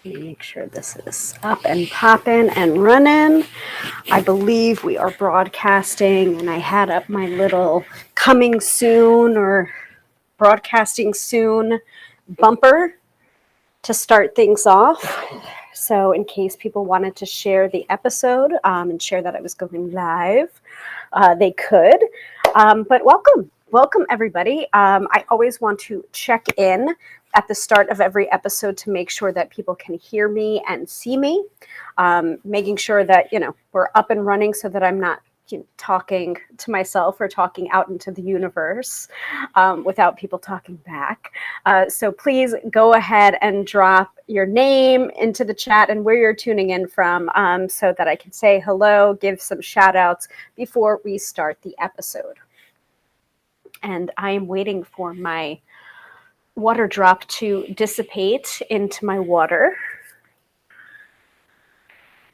Make sure this is up and popping and running. I believe we are broadcasting, and I had up my little coming soon or broadcasting soon bumper to start things off. So in case people wanted to share the episode and share that I was going live, they could. But welcome everybody. I always want to check in at the start of every episode to make sure that people can hear me and see me, making sure that, we're up and running so that I'm not talking to myself or talking out into the universe without people talking back. So please go ahead and drop your name into the chat and where you're tuning in from so that I can say hello, give some shout outs before we start the episode. And I am waiting for my water drop to dissipate into my water.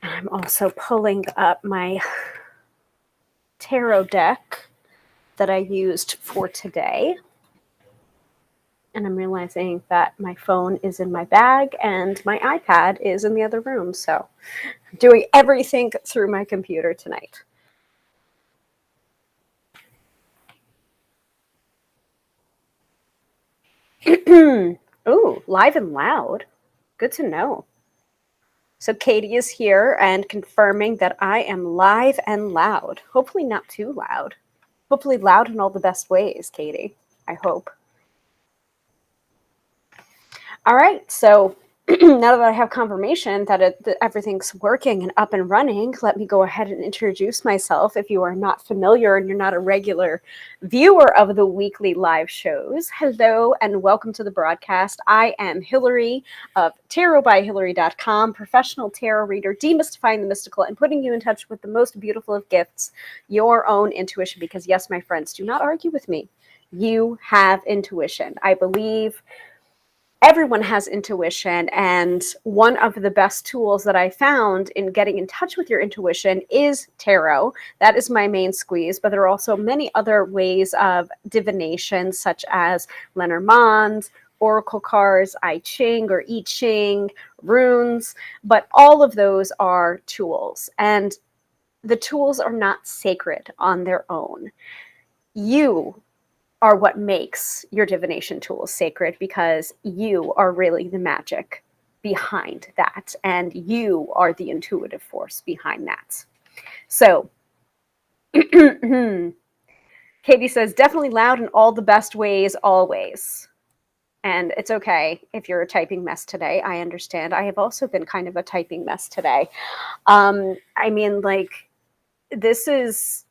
I'm also pulling up my tarot deck that I used for today. And I'm realizing that my phone is in my bag and my iPad is in the other room. So I'm doing everything through my computer tonight. Ooh, live and loud. Good to know. So Katie is here and confirming that I am live and loud. Hopefully not too loud. Hopefully loud in all the best ways, Katie. I hope. All right, so now that I have confirmation that everything's working and up and running, let me go ahead and introduce myself. If you are not familiar and you're not a regular viewer of the weekly live shows, hello and welcome to the broadcast. I am Hilary of tarotbyhilary.com, professional tarot reader, demystifying the mystical and putting you in touch with the most beautiful of gifts, your own intuition. Because yes, my friends, do not argue with me. You have intuition. I believe everyone has intuition, and one of the best tools that I found in getting in touch with your intuition is tarot. That is my main squeeze, but there are also many other ways of divination, such as Lenormand, oracle cards, I Ching or I Ching, runes, but all of those are tools, and the tools are not sacred on their own. You are what makes your divination tools sacred, because you are really the magic behind that, and you are the intuitive force behind that. So Katie says, definitely loud in all the best ways, always. And it's okay if you're a typing mess today. I understand. I have also been kind of a typing mess today. I mean, like, this is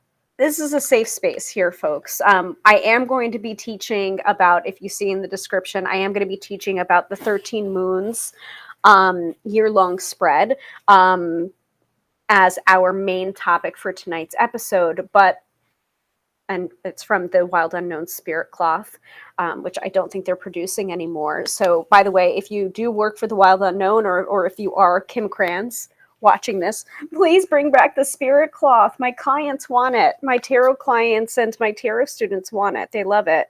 a safe space here, folks. I am going to be teaching about, if you see in the description, I am going to be teaching about the 13 moons year-long spread as our main topic for tonight's episode. And it's from the Wild Unknown Spirit Cloth, which I don't think they're producing anymore. So, by the way, if you do work for the Wild Unknown, or if you are Kim Krans watching this, please bring back the spirit cloth. My clients want it. My tarot clients and my tarot students want it. They love it.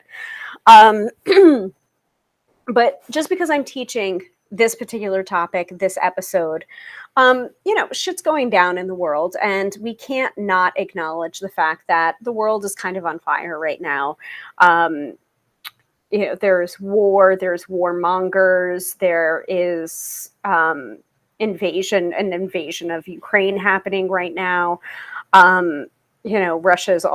But just because I'm teaching this particular topic, this episode, shit's going down in the world, and we can't not acknowledge the fact that the world is kind of on fire right now. There's war, there's warmongers, there is invasion of Ukraine happening right now. Russia's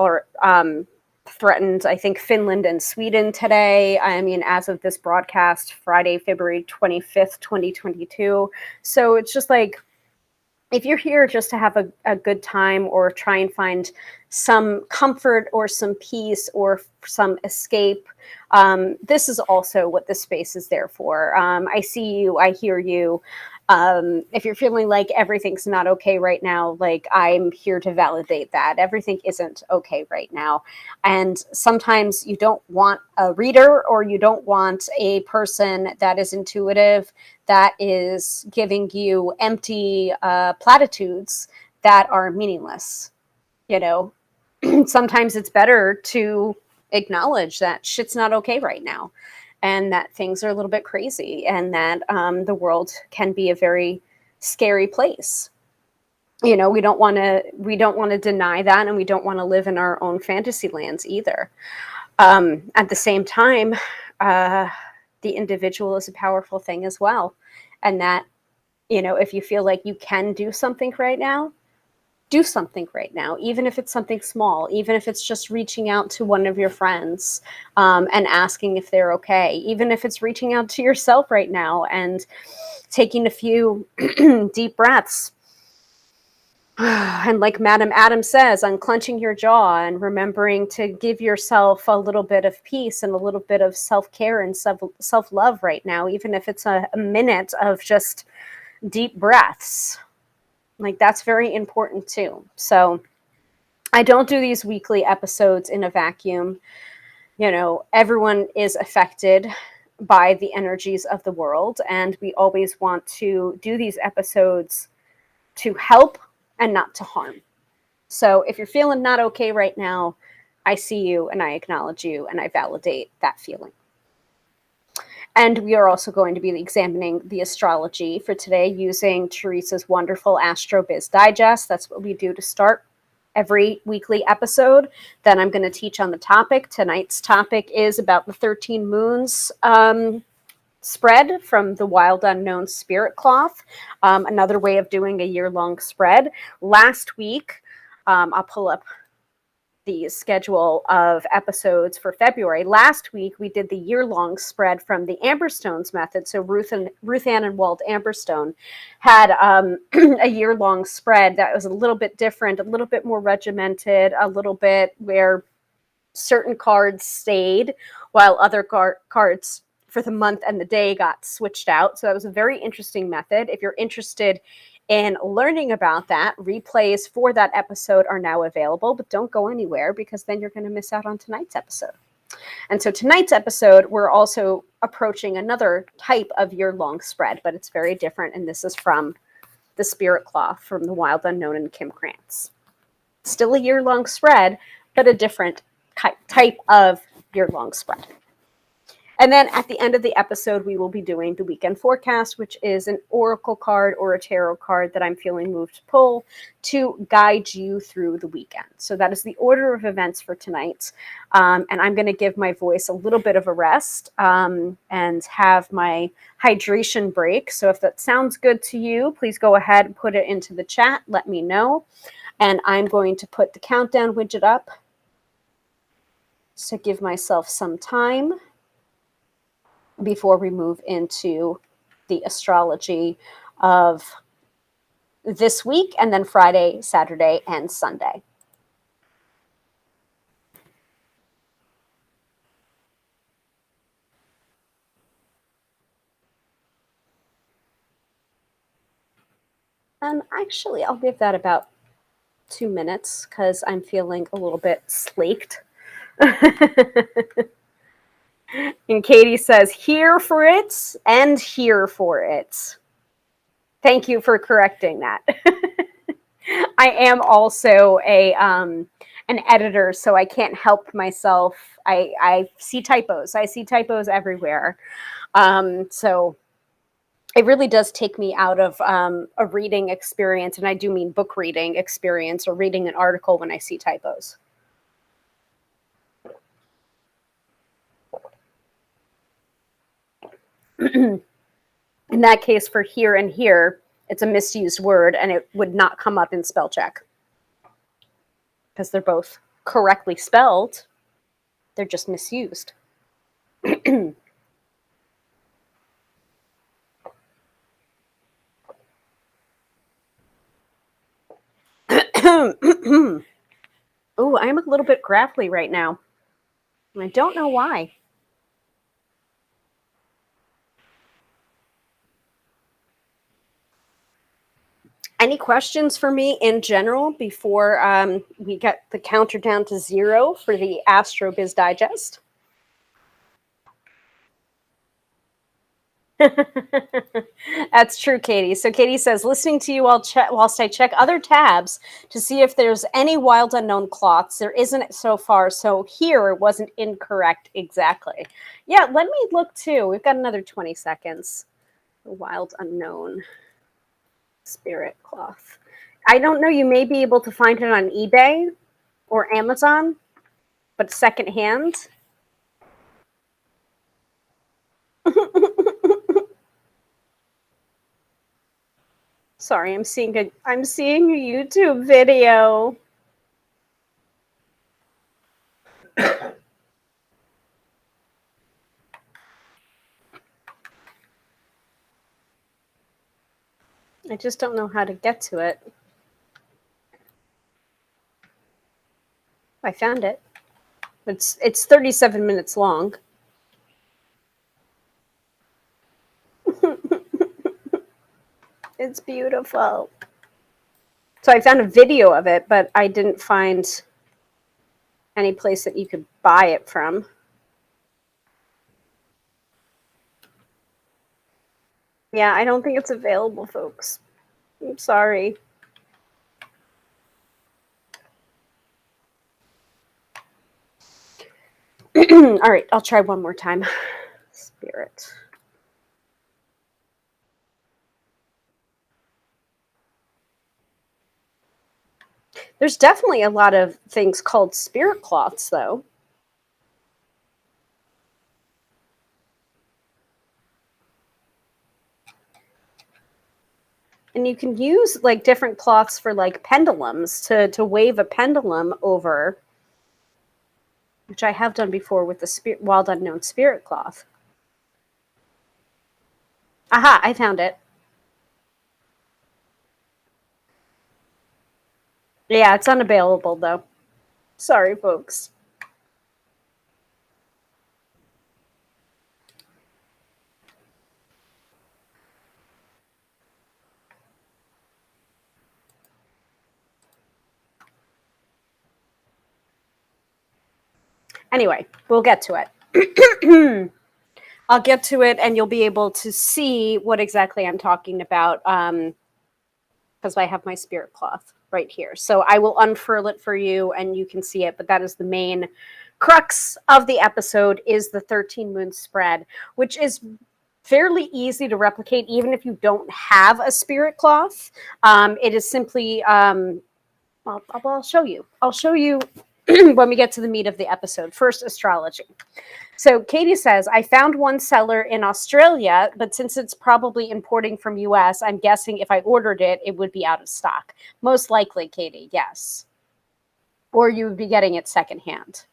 threatened, I think, Finland and Sweden today. I mean, as of this broadcast, Friday, February 25th, 2022. So it's just like, if you're here just to have a good time or try and find some comfort or some peace or some escape, this is also what this space is there for. I see you, I hear you. If you're feeling like everything's not okay right now, like, I'm here to validate that everything isn't okay right now. And sometimes you don't want a reader, or you don't want a person that is intuitive, that is giving you empty platitudes that are meaningless. Sometimes it's better to acknowledge that shit's not okay right now. and that things are a little bit crazy, and that the world can be a very scary place. You know, we don't want to deny that, and we don't want to live in our own fantasy lands either. At the same time, the individual is a powerful thing as well, and that, you know, if you feel like you can do something right now, do something right now, even if it's something small, even if it's just reaching out to one of your friends and asking if they're okay, even if it's reaching out to yourself right now and taking a few deep breaths. And like Madam Adam says, unclenching your jaw and remembering to give yourself a little bit of peace and a little bit of self-care and self-love right now, even if it's a minute of just deep breaths. Like, that's very important too. So I don't do these weekly episodes in a vacuum. You know, everyone is affected by the energies of the world, and we always want to do these episodes to help and not to harm. So if you're feeling not okay right now, I see you and I acknowledge you and I validate that feeling. And we are also going to be examining the astrology for today using Teresa's wonderful Astro Biz Digest. That's what we do to start every weekly episode. Then I'm going to teach on the topic. Tonight's topic is about the 13 moons spread from the Wild Unknown Spirit Cloth, another way of doing a year-long spread. Last week, I'll pull up the schedule of episodes for February. Last week, we did the year-long spread from the Amberstones method. So Ruth Ann and Walt Amberstone had a year-long spread that was a little bit different, a little bit more regimented, a little bit where certain cards stayed while other cards for the month and the day got switched out. So that was a very interesting method. If you're interested in learning about that, replays for that episode are now available, but don't go anywhere because then you're going to miss out on tonight's episode. And so tonight's episode, we're also approaching another type of year-long spread, but it's very different. And this is from the Spirit Cloth from the Wild Unknown and Kim Krans. Still a year-long spread, but a different type of year-long spread. And then at the end of the episode, we will be doing the weekend forecast, which is an oracle card or a tarot card that I'm feeling moved to pull to guide you through the weekend. So that is the order of events for tonight. And I'm going to give my voice a little bit of a rest and have my hydration break. So if that sounds good to you, please go ahead and put it into the chat. Let me know. And I'm going to put the countdown widget up to give myself some time before we move into the astrology of this week, and then Friday, Saturday, and Sunday. Actually, I'll give that about 2 minutes because I'm feeling a little bit slaked. And Katie says, here for it and here for it. Thank you for correcting that. I am also an editor, so I can't help myself. I see typos. I see typos everywhere. So it really does take me out of a reading experience, and I do mean book reading experience or reading an article when I see typos. In that case, for here and here, it's a misused word, and it would not come up in spell check because they're both correctly spelled. They're just misused. Ooh, I'm a little bit gravelly right now, and I don't know why. Any questions for me in general before we get the counter down to 0 for the Astro Biz Digest? That's true, Katie. So Katie says, listening to you whilst I check other tabs to see if there's any wild unknown cloths. There isn't so far. So here it wasn't incorrect exactly. Yeah, let me look too. We've got another 20 seconds. The wild unknown spirit cloth. I don't know. You may be able to find it on eBay or Amazon, but secondhand. Sorry, I'm seeing a YouTube video. I just don't know how to get to it. I found it. It's 37 minutes long. It's beautiful. So I found a video of it, but I didn't find any place that you could buy it from. Yeah, I don't think it's available, folks. I'm sorry. All right, I'll try one more time. Spirit. There's definitely a lot of things called spirit cloths, though. And you can use like different cloths for like pendulums to wave a pendulum over, which I have done before with the wild unknown spirit cloth. Aha, I found it. Yeah, it's unavailable though. Sorry, folks. Anyway, we'll get to it. I'll get to it and you'll be able to see what exactly I'm talking about because I have my spirit cloth right here. So I will unfurl it for you and you can see it, but that is the main crux of the episode is the 13 moon spread, which is fairly easy to replicate even if you don't have a spirit cloth. It is simply, I'll show you. I'll show you when we get to the meat of the episode. First, astrology. So Katie says, I found one seller in Australia, but since it's probably importing from US, I'm guessing if I ordered it, it would be out of stock. Most likely, Katie, yes. Or you would be getting it secondhand.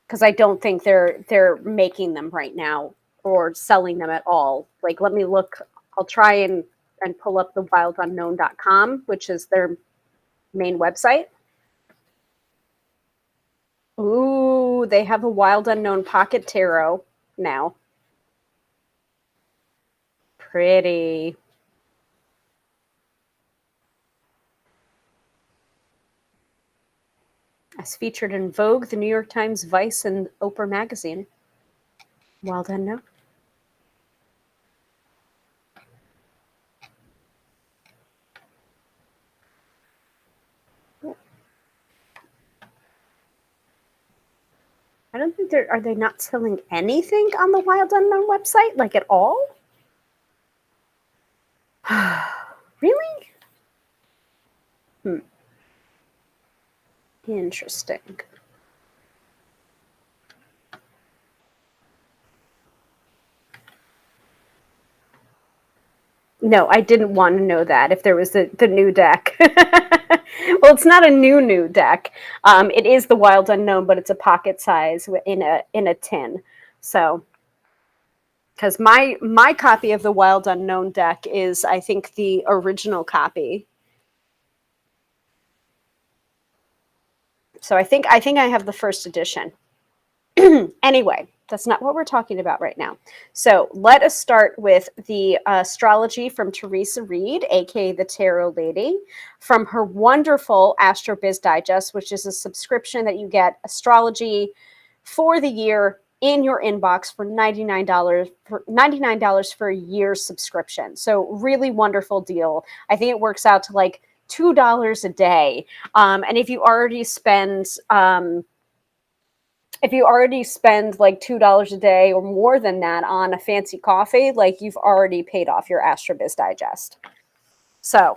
Because I don't think they're making them right now or selling them at all. Like, let me look. I'll try and pull up the wildunknown.com, which is their main website. Ooh, they have a Wild Unknown Pocket Tarot now. Pretty. As featured in Vogue, the New York Times, Vice, and Oprah magazine. Wild Unknown. I don't think are they not selling anything on the Wild Unknown website, like at all? Really? Interesting. No, I didn't want to know that if there was the new deck. Well, it's not a new deck. It is the Wild Unknown, but it's a pocket size in a tin. So, because my copy of the Wild Unknown deck is, I think, the original copy. So I think I have the first edition. Anyway, that's not what we're talking about right now. So let us start with the astrology from Teresa Reed, aka the Tarot Lady, from her wonderful Astro Biz Digest, which is a subscription that you get astrology for the year in your inbox for $99 for a year's subscription. So really wonderful deal. I think it works out to like $2 a day. And if you already spend like $2 a day or more than that on a fancy coffee, like you've already paid off your AstroBiz Digest. So,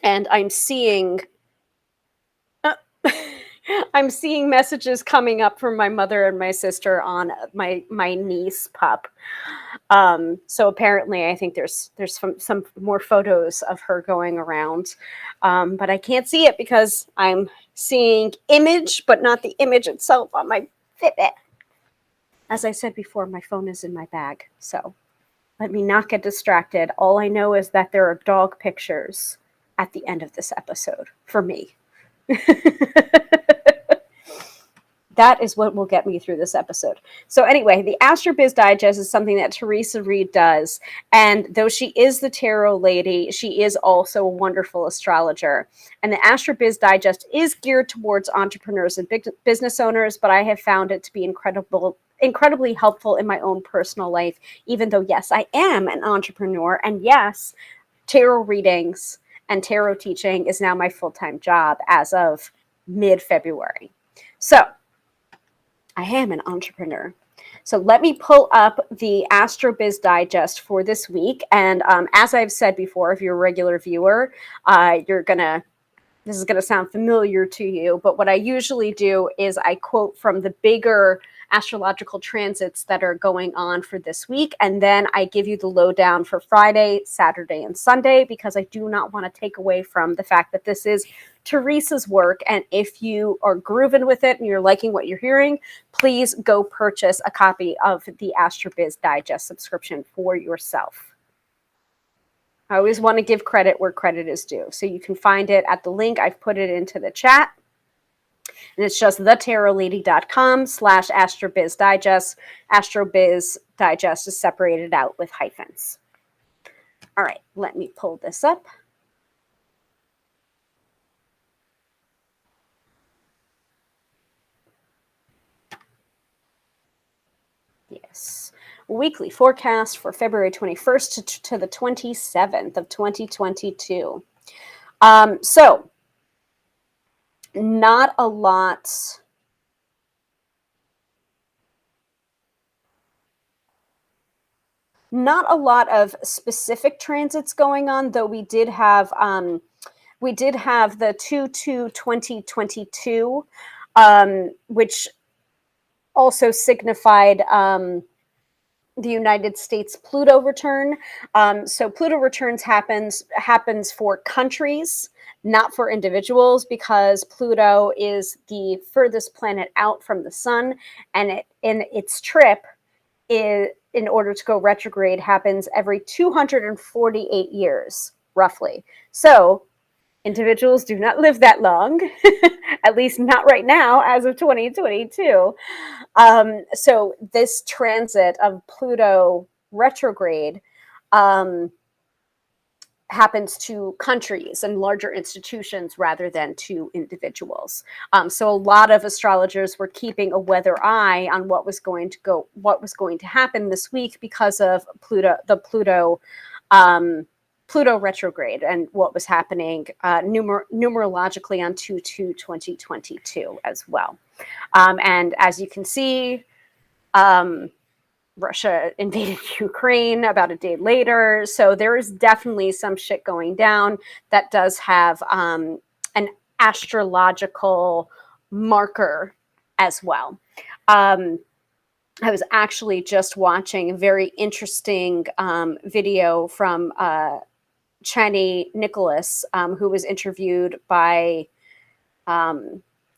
and I'm seeing I'm seeing messages coming up from my mother and my sister on my niece pup. So apparently, I think there's some more photos of her going around, but I can't see it because I'm seeing image, but not the image itself on my Fitbit. As I said before, my phone is in my bag, so let me not get distracted. All I know is that there are dog pictures at the end of this episode for me. That is what will get me through this episode. So anyway, the AstroBiz Digest is something that Teresa Reed does. And though she is the tarot lady, she is also a wonderful astrologer. And the AstroBiz Digest is geared towards entrepreneurs and big business owners, but I have found it to be incredibly helpful in my own personal life, even though, yes, I am an entrepreneur. And yes, tarot readings and tarot teaching is now my full-time job as of mid-February. So I am an entrepreneur. So let me pull up the AstroBiz Digest for this week. And as I've said before, if you're a regular viewer, this is gonna sound familiar to you, but what I usually do is I quote from the bigger astrological transits that are going on for this week, and then I give you the lowdown for Friday, Saturday, and Sunday, because I do not want to take away from the fact that this is Teresa's work, and if you are grooving with it and you're liking what you're hearing, please go purchase a copy of the AstroBiz Digest subscription for yourself. I always want to give credit where credit is due. So you can find it at the link. I've put it into the chat. And it's just thetarotlady.com/AstroBiz Digest. AstroBiz Digest is separated out with hyphens. All right, let me pull this up. Yes. Weekly forecast for February 21st to the 27th of 2022. So, not a lot. Not a lot of specific transits going on, though we did have the 2/2/2022, which also signified the United States Pluto return. So Pluto returns happens for countries, not for individuals, because Pluto is the furthest planet out from the sun, and its trip is, in order to go retrograde, happens every 248 years, roughly. So individuals do not live that long, at least not right now, as of 2022. So this transit of Pluto retrograde happens to countries and larger institutions rather than to individuals. So a lot of astrologers were keeping a weather eye on what was going to happen this week because of Pluto retrograde and what was happening numerologically on 2/2/2022 as well. And as you can see, Russia invaded Ukraine about a day later. So there is definitely some shit going down that does have an astrological marker as well. I was actually just watching a very interesting video from Chani Nicholas, who was interviewed by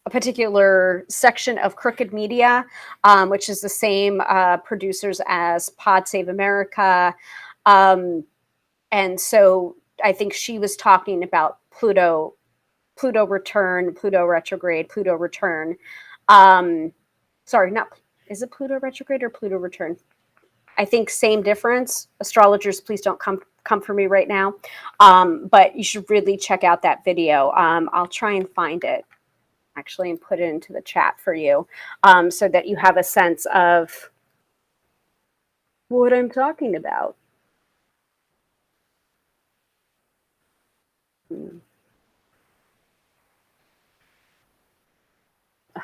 a particular section of Crooked Media, which is the same producers as Pod Save America. And so I think she was talking about Pluto return, Pluto retrograde, Pluto return. Sorry, is it Pluto retrograde or Pluto return? I think same difference. Astrologers, please don't come for me right now. But you should really check out that video. I'll try and find it. actually, and put it into the chat for you, so that you have a sense of what I'm talking about.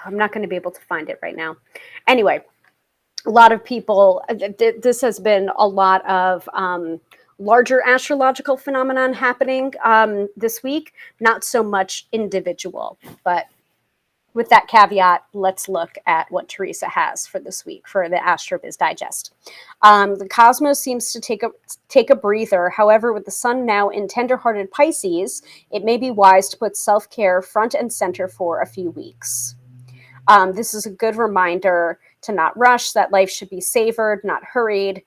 I'm not going to be able to find it right now. Anyway, a lot of people, this has been a lot of larger astrological phenomenon happening this week, not so much individual. But with that caveat, let's look at what Teresa has for this week for the AstroBiz Digest. The cosmos seems to take a breather. However, with the sun now in tenderhearted Pisces, it may be wise to put self-care front and center for a few weeks. This is a good reminder to not rush, that life should be savored, not hurried.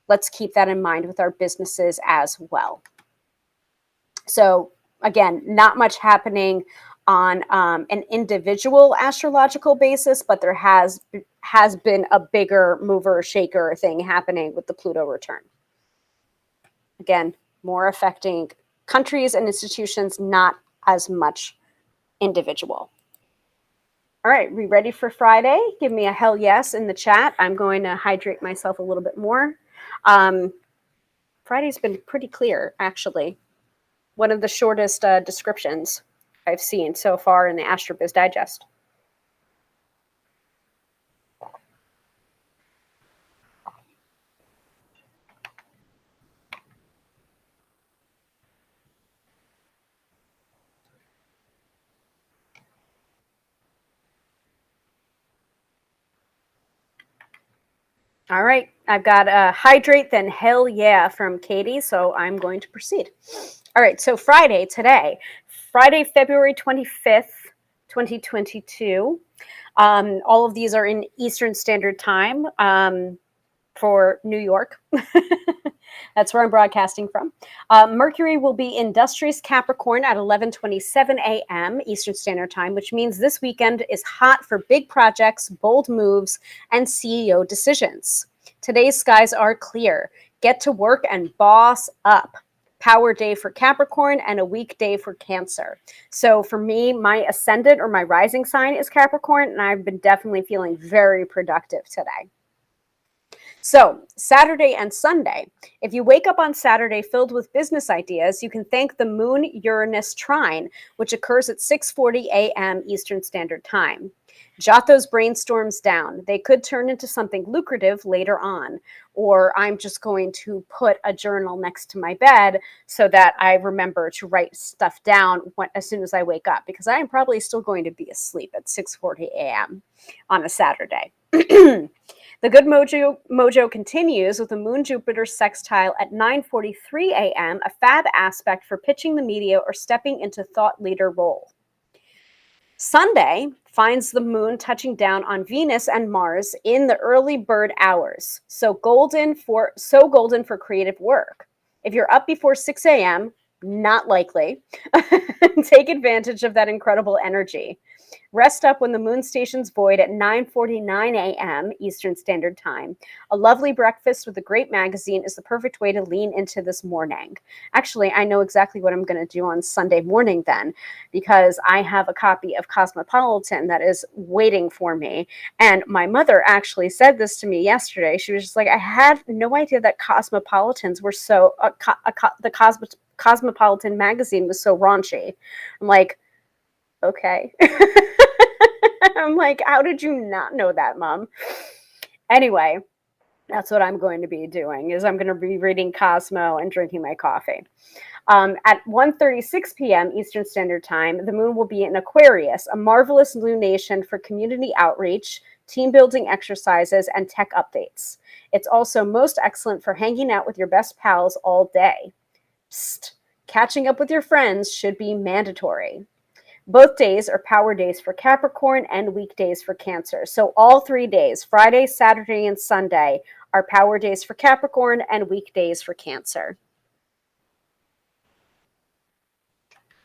Let's keep that in mind with our businesses as well. So again, not much happening on an individual astrological basis, but there has been a bigger mover shaker thing happening with the Pluto return. Again, more affecting countries and institutions, not as much individual. All right, we ready for Friday? Give me a hell yes in the chat. I'm going to hydrate myself a little bit more. Friday's been pretty clear, actually. One of the shortest descriptions I've seen so far in the AstroBiz Digest. All right, I've got a hydrate, then hell yeah from Katie, so I'm going to proceed. All right, so Friday today, Friday, February 25th, 2022. All of these are in Eastern Standard Time for New York. That's where I'm broadcasting from. Mercury will be industrious Capricorn at 11:27 a.m. Eastern Standard Time, which means this weekend is hot for big projects, bold moves, and CEO decisions. Today's skies are clear. Get to work and boss up. Power day for Capricorn and a weak day for Cancer. So for me, my ascendant or my rising sign is Capricorn, and I've been definitely feeling very productive today. So, Saturday and Sunday. If you wake up on Saturday filled with business ideas, you can thank the Moon-Uranus trine, which occurs at 6:40 a.m. Eastern Standard Time. Jot those brainstorms down. They could turn into something lucrative later on. Or I'm just going to put a journal next to my bed so that I remember to write stuff down as soon as I wake up, because I am probably still going to be asleep at 6:40 a.m. on a Saturday. The good mojo continues with the Moon-Jupiter sextile at 9:43 a.m., a fab aspect for pitching the media or stepping into thought leader role. Sunday finds the moon touching down on Venus and Mars in the early bird hours, so golden for creative work. If you're up before 6 a.m., not likely, take advantage of that incredible energy. Rest up when the moon stations void at 9:49 a.m. Eastern Standard Time. A lovely breakfast with a great magazine is the perfect way to lean into this morning. Actually, I know exactly what I'm going to do on Sunday morning then, because I have a copy of Cosmopolitan that is waiting for me. And my mother actually said this to me yesterday. She was just like, I had no idea that Cosmopolitans were so, the Cosmopolitan magazine was so raunchy. I'm like, okay. I'm like, how did you not know that, Mom? Anyway, that's what I'm going to be doing, is I'm going to be reading Cosmo and drinking my coffee. At 1:36 p.m. Eastern Standard Time, the moon will be in Aquarius, a marvelous lunation for community outreach, team building exercises, and tech updates. It's also most excellent for hanging out with your best pals all day. Psst, catching up with your friends should be mandatory. Both days are power days for Capricorn and weekdays for Cancer. So all 3 days, Friday, Saturday, and Sunday, are power days for Capricorn and weekdays for Cancer.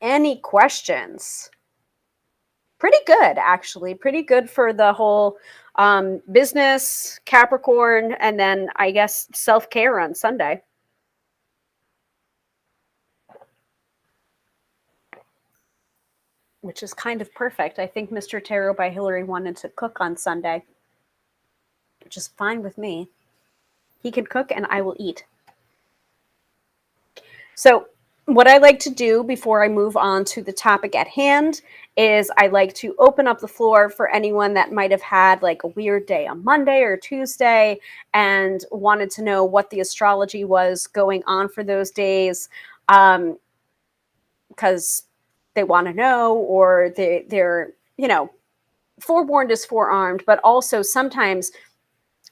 Any questions? Pretty good, actually. Pretty good for the whole business, Capricorn, and then I guess self-care on Sunday. which is kind of perfect. I think Mr. Tarot by Hilary wanted to cook on Sunday, which is fine with me. He can cook and I will eat. So what I like to do before I move on to the topic at hand is I like to open up the floor for anyone that might have had like a weird day on Monday or Tuesday and wanted to know what the astrology was going on for those days, because they want to know, or they're, forewarned is forearmed, but also sometimes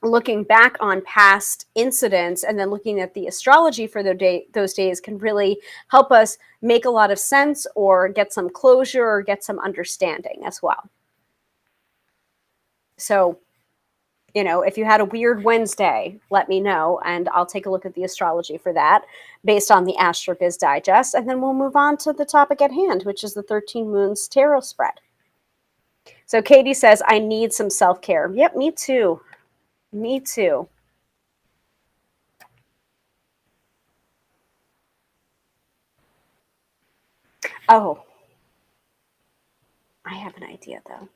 looking back on past incidents and then looking at the astrology for those days can really help us make a lot of sense or get some closure or get some understanding as well. So, if you had a weird Wednesday, let me know and I'll take a look at the astrology for that based on the AstroBiz Digest. And then we'll move on to the topic at hand, which is the 13 Moons Tarot spread. So Katie says, I need some self-care. Yep, me too. Me too. Oh, I have an idea though.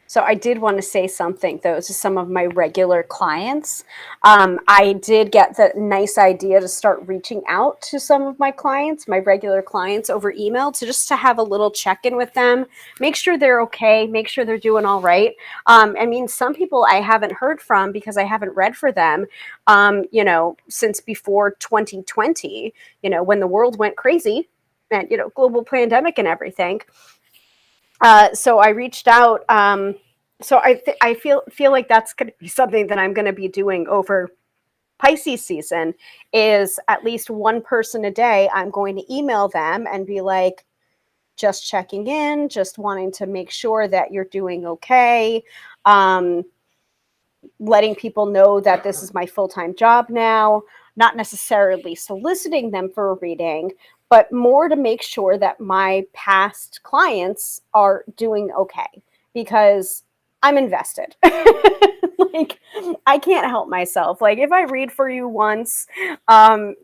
So I did want to say something, though, to some of my regular clients. I did get the nice idea to start reaching out to some of my clients, my regular clients, over email to just to have a little check-in with them, make sure they're okay, make sure they're doing all right. I mean, some people I haven't heard from because I haven't read for them, since before 2020, when the world went crazy and, global pandemic and everything. So I reached out. So I feel like that's going to be something that I'm going to be doing over Pisces season. Is at least one person a day. I'm going to email them and be like, just checking in, just wanting to make sure that you're doing okay. Letting people know that this is my full-time job now, not necessarily soliciting them for a reading, but more to make sure that my past clients are doing okay because I'm invested. Like, I can't help myself. Like, if I read for you once, I'm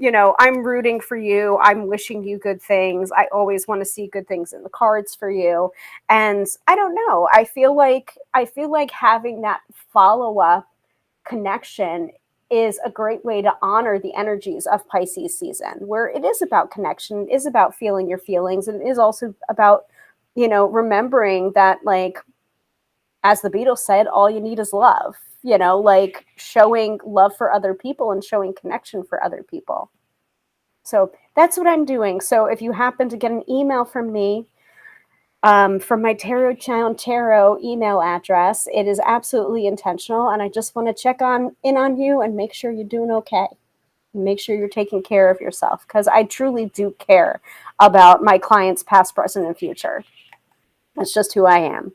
rooting for you. I'm wishing you good things. I always want to see good things in the cards for you. And I don't know. I feel like having that follow-up connection is a great way to honor the energies of Pisces season, where it is about connection, it is about feeling your feelings, and it is also about, remembering that, like, as the Beatles said, all you need is love, like showing love for other people and showing connection for other people. So that's what I'm doing. So if you happen to get an email from me, from my Tarot email address, it is absolutely intentional, and I just want to check in on you and make sure you're doing okay. Make sure you're taking care of yourself, because I truly do care about my clients, past, present, and future. That's just who I am.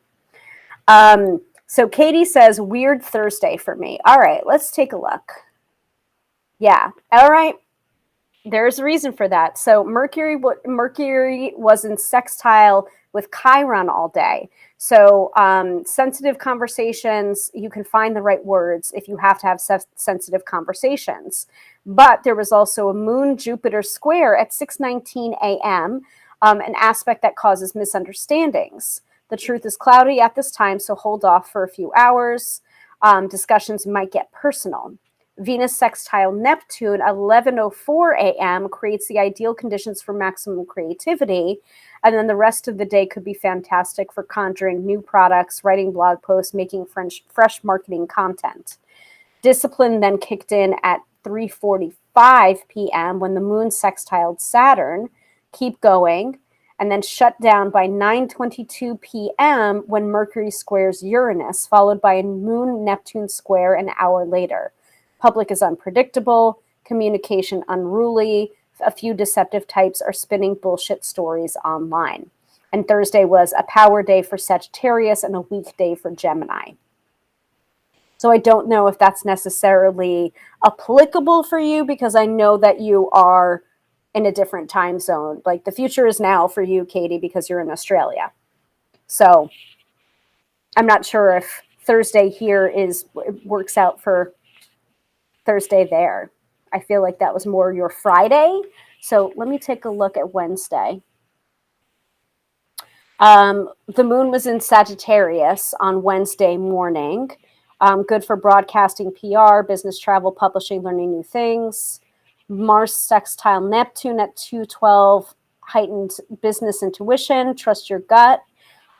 So Katie says, weird Thursday for me. All right, let's take a look. Yeah, all right. There's a reason for that. So Mercury was in sextile with Chiron all day. So sensitive conversations, you can find the right words if you have to have sensitive conversations. But there was also a Moon-Jupiter square at 6:19 a.m., an aspect that causes misunderstandings. The truth is cloudy at this time, so hold off for a few hours. Discussions might get personal. Venus sextile Neptune at 11:04 a.m. creates the ideal conditions for maximum creativity. And then the rest of the day could be fantastic for conjuring new products, writing blog posts, making fresh marketing content. Discipline then kicked in at 3:45 p.m. when the moon sextiled Saturn. Keep going. And then shut down by 9:22 p.m. when Mercury squares Uranus, followed by a Moon-Neptune square an hour later. Public is unpredictable, communication unruly, a few deceptive types are spinning bullshit stories online. And Thursday was a power day for Sagittarius and a weak day for Gemini. So I don't know if that's necessarily applicable for you, because I know that you are in a different time zone. Like, the future is now for you, Katie, because you're in Australia. So I'm not sure if Thursday here works out for Thursday there. I feel like that was more your Friday. So let me take a look at Wednesday. The moon was in Sagittarius on Wednesday morning. Good for broadcasting, PR, business travel, publishing, learning new things. Mars sextile Neptune at 2:12, heightened business intuition, trust your gut.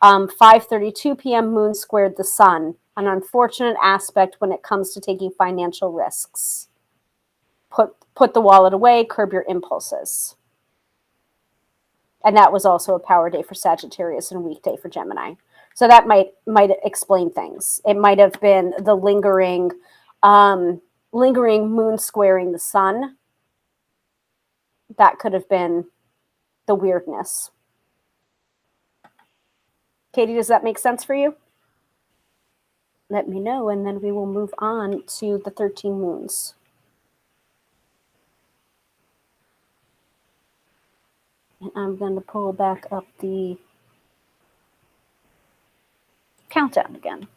5:32 p.m. moon squared the sun, an unfortunate aspect when it comes to taking financial risks. Put the wallet away, curb your impulses. And that was also a power day for Sagittarius and a weekday for Gemini. So that might explain things. It might have been the lingering moon squaring the sun. That could have been the weirdness. Katie, does that make sense for you? Let me know, and then we will move on to the 13 moons. And I'm going to pull back up the countdown again.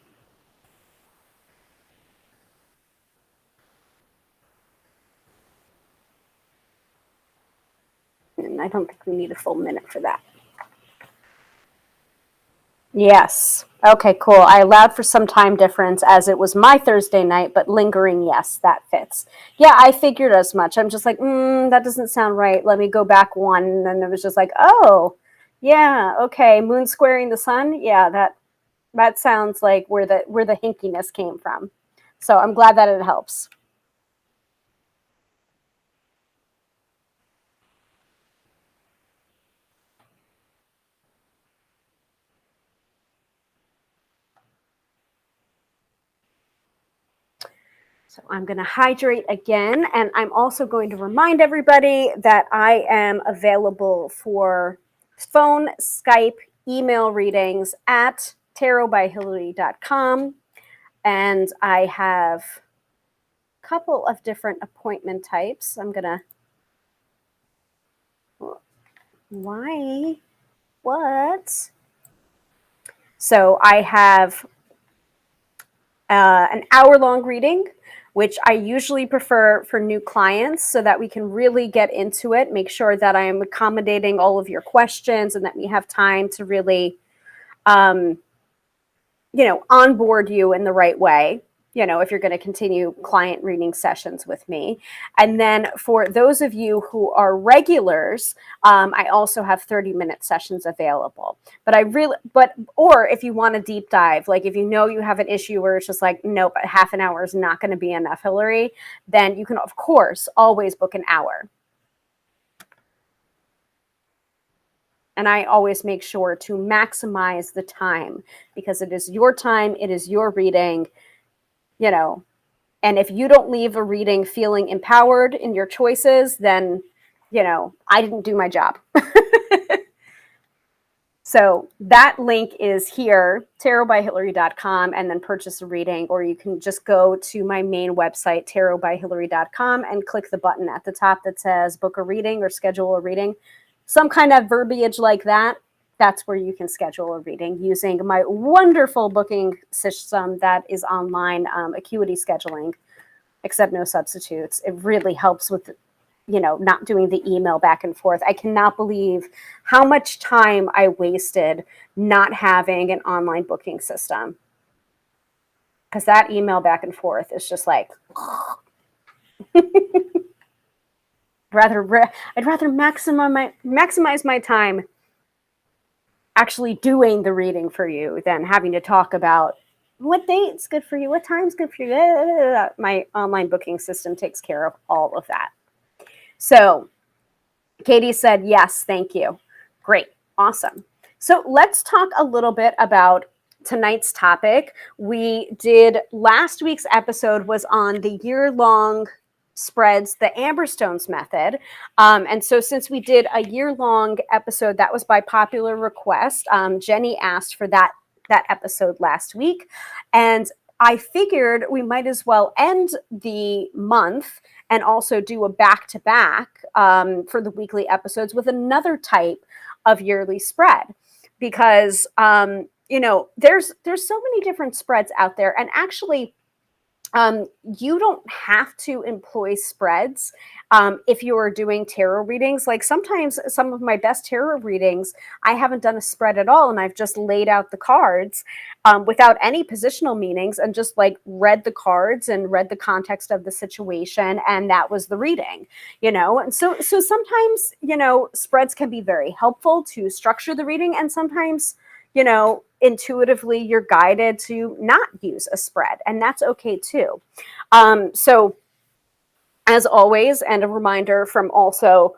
And I don't think we need a full minute for that. Yes. Okay, cool. I allowed for some time difference as it was my Thursday night, but lingering, yes, that fits. Yeah, I figured as much. I'm just like, that doesn't sound right. Let me go back one. And then it was just like, oh, yeah, okay. Moon squaring the sun. Yeah, that sounds like where the hinkiness came from. So I'm glad that it helps. So I'm going to hydrate again, and I'm also going to remind everybody that I am available for phone, Skype, email readings at tarotbyhilary.com, and I have a couple of different appointment types. I'm going to... Why? What? So I have an hour-long reading, which I usually prefer for new clients so that we can really get into it, make sure that I am accommodating all of your questions and that we have time to really, onboard you in the right way, if you're going to continue client reading sessions with me. And then for those of you who are regulars, I also have 30-minute sessions available. Or if you want a deep dive, like if you have an issue where it's just like, nope, half an hour is not going to be enough, Hilary, then you can, of course, always book an hour. And I always make sure to maximize the time because it is your time, it is your reading, and if you don't leave a reading feeling empowered in your choices, then, I didn't do my job. So that link is here, tarotbyhilary.com, and then purchase a reading, or you can just go to my main website, tarotbyhilary.com, and click the button at the top that says book a reading or schedule a reading. Some kind of verbiage like that, that's where you can schedule a reading using my wonderful booking system that is online, Acuity Scheduling, except no substitutes. It really helps with not doing the email back and forth. I cannot believe how much time I wasted not having an online booking system. Because that email back and forth is just like, I'd rather maximize my time actually doing the reading for you than having to talk about what date's good for you, what time's good for you. My online booking system takes care of all of that. So Katie said, yes, thank you. Great. Awesome. So let's talk a little bit about tonight's topic. Last week's episode was on the year-long spreads, the Amberstones method. And so since we did a year-long episode, that was by popular request. Jenny asked for that episode last week. And I figured we might as well end the month and also do a back-to-back for the weekly episodes with another type of yearly spread. Because, there's so many different spreads out there. And actually, You don't have to employ spreads if you are doing tarot readings. Like sometimes some of my best tarot readings, I haven't done a spread at all, and I've just laid out the cards without any positional meanings and just like read the cards and read the context of the situation, and that was the reading, you know. And so sometimes, you know, spreads can be very helpful to structure the reading, and sometimes, you know, intuitively you're guided to not use a spread, and that's okay too. So as always, and a reminder from also,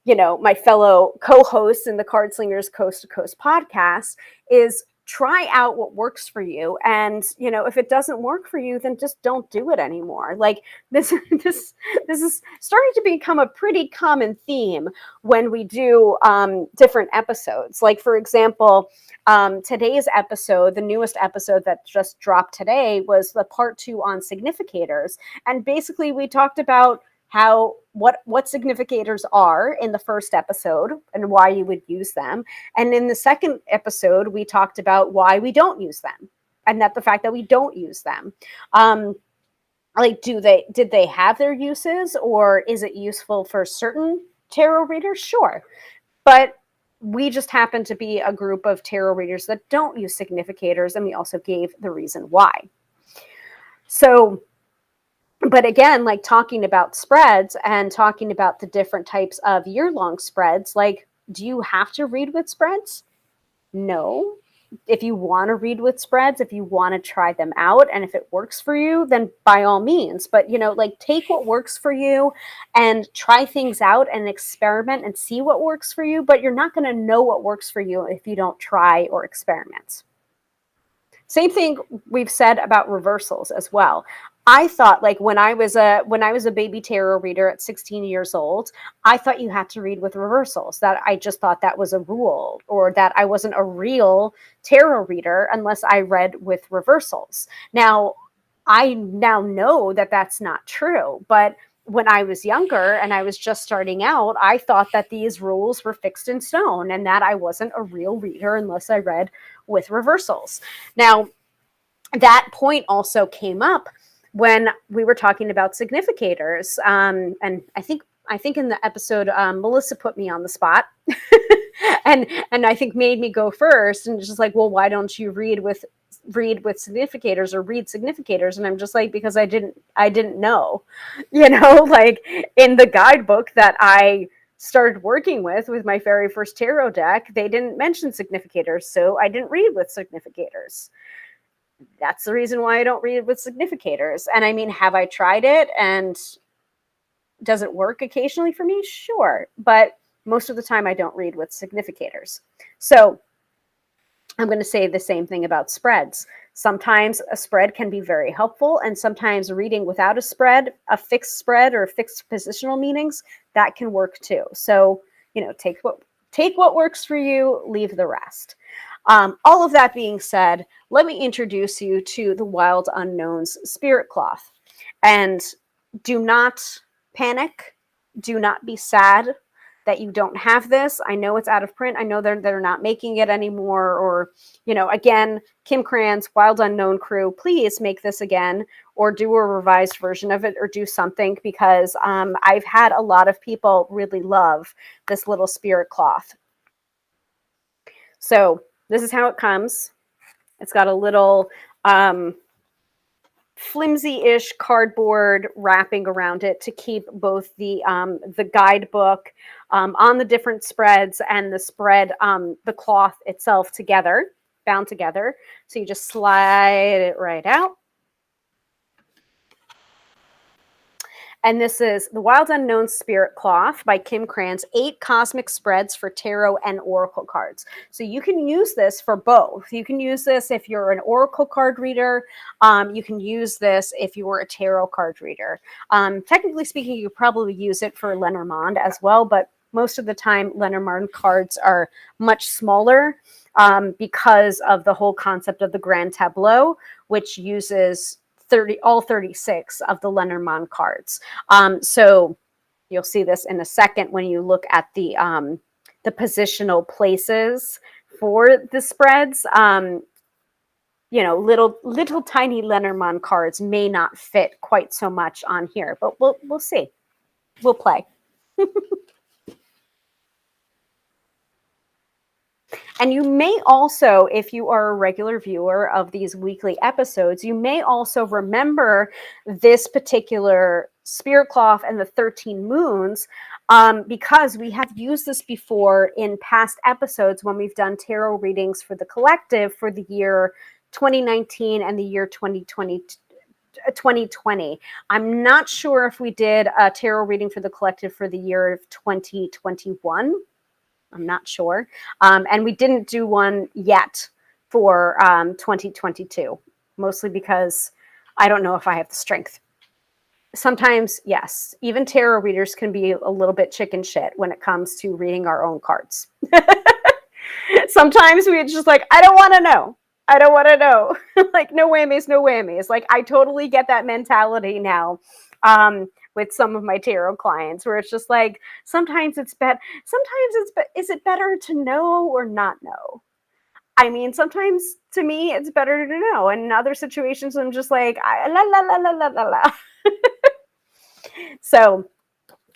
you know, my fellow co-hosts in the Card Slingers Coast to Coast podcast, is try out what works for you. And, you know, if it doesn't work for you, then just don't do it anymore. Like this this is starting to become a pretty common theme when we do different episodes. Like, for example, today's episode, the newest episode that just dropped today, was the part 2 on significators. And basically we talked about how what significators are in the first episode and why you would use them. And in the second episode, we talked about why we don't use them, and that the fact that we don't use them. Like, did they have their uses, or is it useful for certain tarot readers? Sure. But we just happen to be a group of tarot readers that don't use significators, and we also gave the reason why. So, but again, like talking about spreads and talking about the different types of year-long spreads, like, do you have to read with spreads? No. If you want to read with spreads, if you want to try them out, and if it works for you, then by all means. But, you know, like, take what works for you and try things out and experiment and see what works for you. But you're not going to know what works for you if you don't try or experiment. Same thing we've said about reversals as well. I thought, like, when I was a baby tarot reader at 16 years old, I thought you had to read with reversals. That I just thought that was a rule, or that I wasn't a real tarot reader unless I read with reversals. Now, I now know that that's not true, but when I was younger and I was just starting out, I thought that these rules were fixed in stone and that I wasn't a real reader unless I read with reversals. Now, that point also came up when we were talking about significators. And I think in the episode, Melissa put me on the spot and I think made me go first, and just like, well, why don't you read with significators, or read significators? And I'm just like, because I didn't know, you know, like, in the guidebook that I started working with my very first tarot deck, they didn't mention significators, so I didn't read with significators. That's the reason why I don't read with significators. And I mean, have I tried it, and does it work occasionally for me? Sure. But most of the time I don't read with significators. So I'm going to say the same thing about spreads. Sometimes a spread can be very helpful, and sometimes reading without a spread, a fixed spread or fixed positional meanings, that can work too. So, you know, take what works for you, leave the rest. All of that being said, let me introduce you to the Wild Unknown's Spirit Cloth. And do not panic. Do not be sad that you don't have this. I know it's out of print. I know they're not making it anymore. Or, you know, again, Kim Krans, Wild Unknown crew, please make this again, or do a revised version of it, or do something, because I've had a lot of people really love this little spirit cloth. So this is how it comes. It's got a little flimsy-ish cardboard wrapping around it to keep both the guidebook on the different spreads and the spread, the cloth itself together, bound together. So you just slide it right out. And this is the Wild Unknown Spirit Cloth by Kim Krans, 8 cosmic spreads for tarot and oracle cards. So you can use this for both. You can use this if you're an oracle card reader. You can use this if you were a tarot card reader. Technically speaking, you probably use it for Lenormand as well, but most of the time Lenormand cards are much smaller because of the whole concept of the Grand Tableau, which uses all 36 of the Lenormand cards. So you'll see this in a second when you look at the positional places for the spreads. little tiny Lenormand cards may not fit quite so much on here, but we'll see. We'll play. And you may also, if you are a regular viewer of these weekly episodes, you may also remember this particular spirit cloth and the 13 moons, because we have used this before in past episodes when we've done tarot readings for the collective for the year 2019 and the year 2020. I'm not sure if we did a tarot reading for the collective for the year of 2021. I'm not sure. And we didn't do one yet for 2022, mostly because I don't know if I have the strength. Sometimes, yes, even tarot readers can be a little bit chicken shit when it comes to reading our own cards. Sometimes we just like, I don't want to know. I don't want to know. Like, no whammies, no whammies. Like, I totally get that mentality now. With some of my tarot clients, where it's just like, sometimes it's better. Is it better to know or not know? I mean, sometimes to me, it's better to know. And in other situations, I'm just like, la la la la la la la. So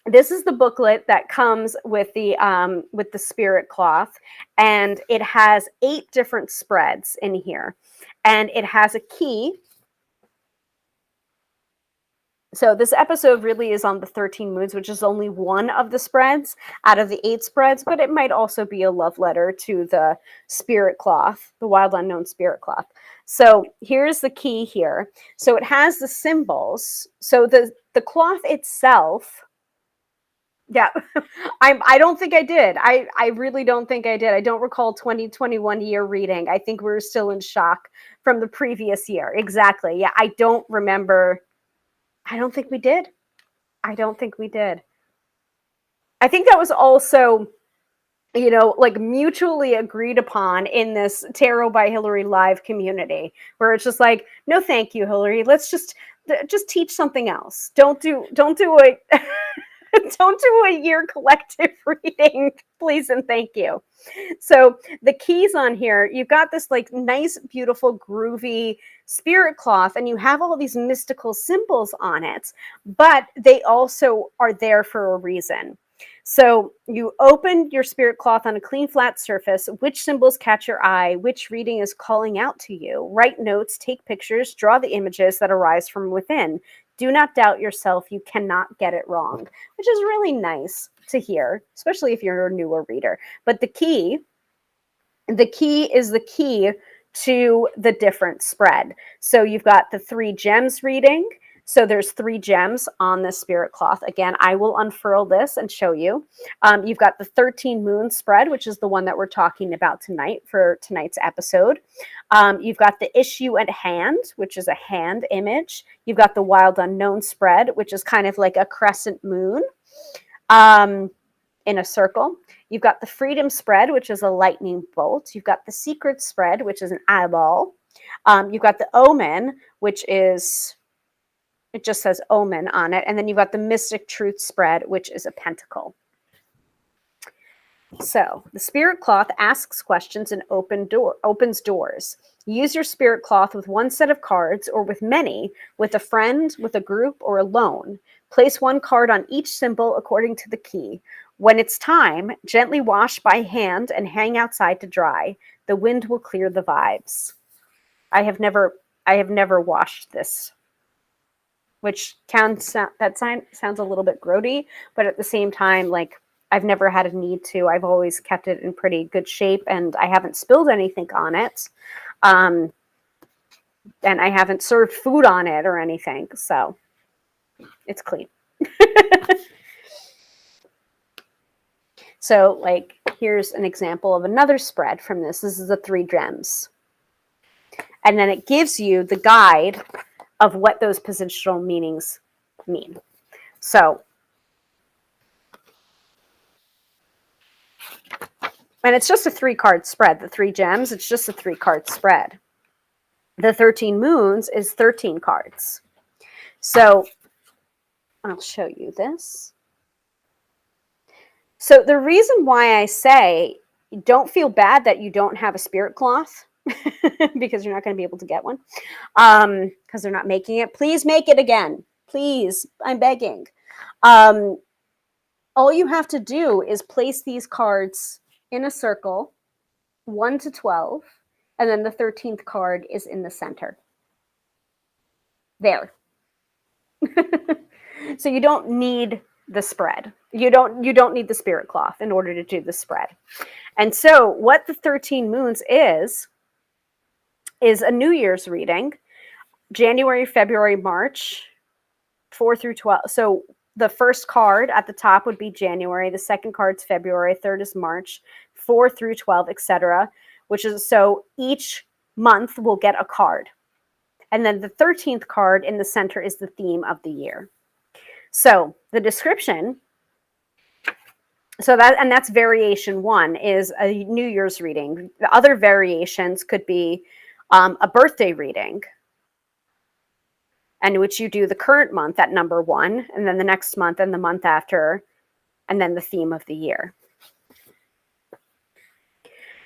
this is the booklet that comes with the spirit cloth, and it has 8 different spreads in here, and it has a key. So this episode really is on the 13 moons, which is only one of the spreads out of the 8 spreads, but it might also be a love letter to the spirit cloth, the wild unknown spirit cloth. So here's the key here. So it has the symbols. So the cloth itself, yeah, I don't think I did. I really don't think I did. I don't recall 2021 year reading. I think we were still in shock from the previous year. Exactly. Yeah, I don't remember. I don't think we did. I don't think we did. I think that was also, like mutually agreed upon in this Tarot by Hilary live community, where it's just like, no, thank you, Hilary. Let's just teach something else. Don't do a don't do a year collective reading, please and thank you. So the keys on here, you've got this like nice, beautiful, groovy spirit cloth, and you have all these mystical symbols on it, but they also are there for a reason. So you open your spirit cloth on a clean, flat surface. Which symbols catch your eye? Which reading is calling out to you? Write notes, take pictures, draw the images that arise from within. Do not doubt yourself. You cannot get it wrong, which is really nice to hear, especially if you're a newer reader. But the key is the key to the different spread. So you've got the 3 gems reading. So there's 3 gems on the spirit cloth. Again, I will unfurl this and show you. You've got the 13 moon spread, which is the one that we're talking about tonight for tonight's episode. You've got the issue at hand, which is a hand image. You've got the wild unknown spread, which is kind of like a crescent moon in a circle. You've got the freedom spread, which is a lightning bolt. You've got the secret spread, which is an eyeball. You've got the omen, which is, it just says omen on it. And then you've got the mystic truth spread, which is a pentacle. So the spirit cloth asks questions and opens doors. Use your spirit cloth with one set of cards or with many, with a friend, with a group, or alone. Place one card on each symbol according to the key. When it's time, gently wash by hand and hang outside to dry. The wind will clear the vibes. I have never washed this, which sounds a little bit grody, but at the same time, like, I've never had a need to. I've always kept it in pretty good shape, and I haven't spilled anything on it. And I haven't served food on it or anything, so it's clean. So, like, here's an example of another spread from this. This is the 3 gems. And then it gives you the guide of what those positional meanings mean. So, and it's just a 3-card spread. The 3 gems, it's just a 3-card spread. The 13 moons is 13 cards. So I'll show you this. So the reason why I say don't feel bad that you don't have a spirit cloth because you're not going to be able to get one because they're not making it. Please make it again. Please, I'm begging. All you have to do is place these cards in a circle, 1 to 12, and then the 13th card is in the center. There. So you don't need the spread. You don't need the spirit cloth in order to do the spread. And so what the 13 moons is a New Year's reading, January, February, March, 4 through 12. So the first card at the top would be January, the second card's February, third is March, 4 through 12, etc. Which is, so each month will get a card. And then the 13th card in the center is the theme of the year. So the description, that's variation 1, is a New Year's reading. The other variations could be a birthday reading, in which you do the current month at number 1, and then the next month and the month after, and then the theme of the year.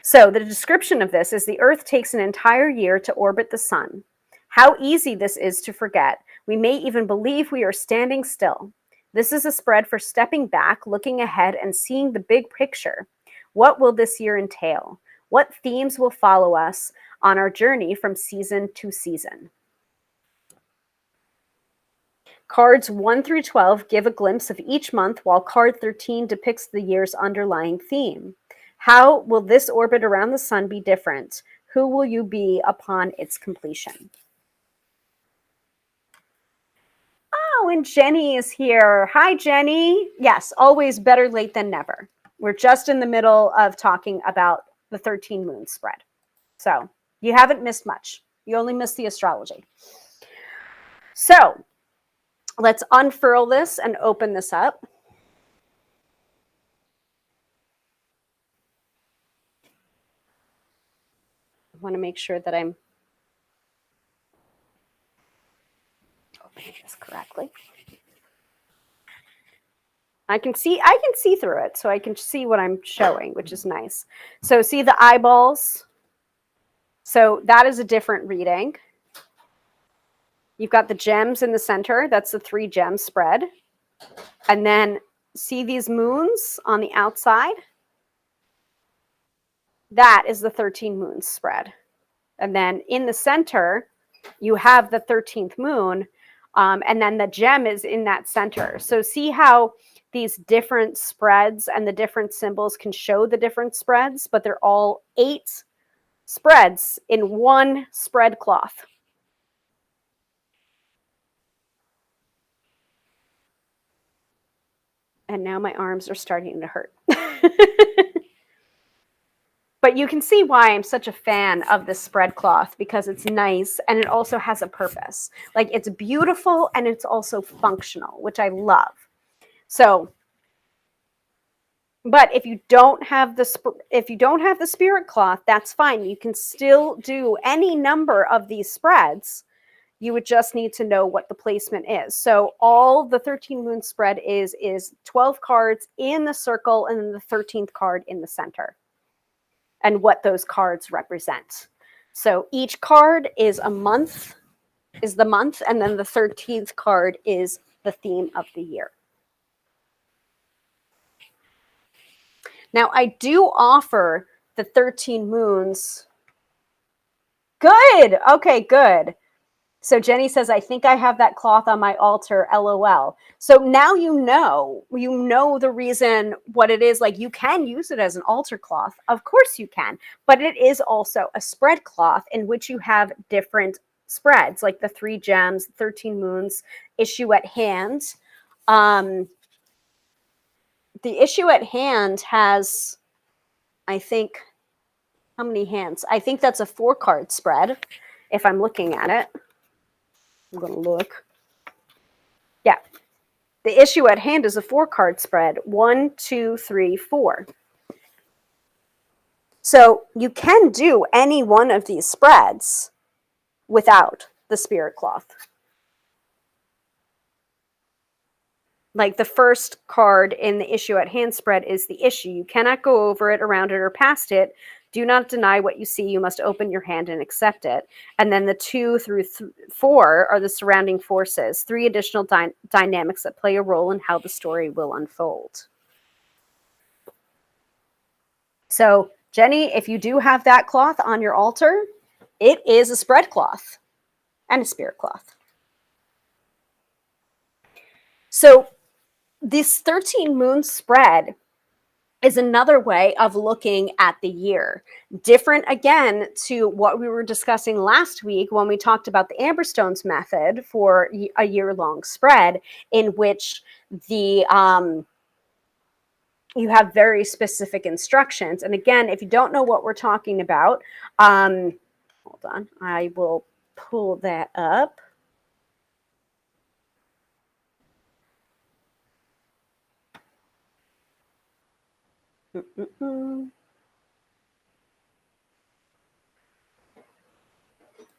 So the description of this is the Earth takes an entire year to orbit the sun. How easy this is to forget. We may even believe we are standing still. This is a spread for stepping back, looking ahead, and seeing the big picture. What will this year entail? What themes will follow us on our journey from season to season? Cards 1 through 12 give a glimpse of each month, while card 13 depicts the year's underlying theme. How will this orbit around the sun be different? Who will you be upon its completion? Oh, and Jenny is here. Hi, Jenny. Yes, always better late than never. We're just in the middle of talking about the 13 moon spread. So you haven't missed much. You only missed the astrology. So let's unfurl this and open this up. I want to make sure that I'm opening this correctly. I can see through it, so I can see what I'm showing, which is nice. So see the eyeballs? So that is a different reading. You've got the gems in the center. That's the 3 gem spread. And then see these moons on the outside? That is the 13 moons spread. And then in the center, you have the 13th moon, and then the gem is in that center. So see how these different spreads and the different symbols can show the different spreads, but they're all 8 spreads in one spread cloth. And now my arms are starting to hurt. But you can see why I'm such a fan of this spread cloth, because it's nice and it also has a purpose. Like, it's beautiful and it's also functional, which I love. So, but if you don't have the spirit cloth, that's fine. You can still do any number of these spreads. You would just need to know what the placement is. So all the 13 moon spread is 12 cards in the circle and then the 13th card in the center, and what those cards represent. So each card is the month, and then the 13th card is the theme of the year. Now, I do offer the 13 moons. Good. Okay, good. So Jenny says, I think I have that cloth on my altar, LOL. So now you know the reason what it is. Like, you can use it as an altar cloth. Of course you can. But it is also a spread cloth in which you have different spreads, like the 3 gems, 13 moons, issue at hand. The issue at hand has, I think, how many hands? I think that's a 4-card spread, if I'm looking at it. I'm going to look. Yeah. The issue at hand is a 4-card spread. 1, 2, 3, 4. So you can do any one of these spreads without the spirit cloth. Like, the first card in the issue at hand spread is the issue. You cannot go over it, around it, or past it. Do not deny what you see. You must open your hand and accept it. And then the 2 through 4 are the surrounding forces, 3 additional dynamics that play a role in how the story will unfold. So, Jenny, if you do have that cloth on your altar, it is a spread cloth and a spirit cloth. So, this 13 moon spread is another way of looking at the year. Different, again, to what we were discussing last week when we talked about the Amberstones method for a year-long spread, in which the you have very specific instructions. And again, if you don't know what we're talking about, hold on, I will pull that up.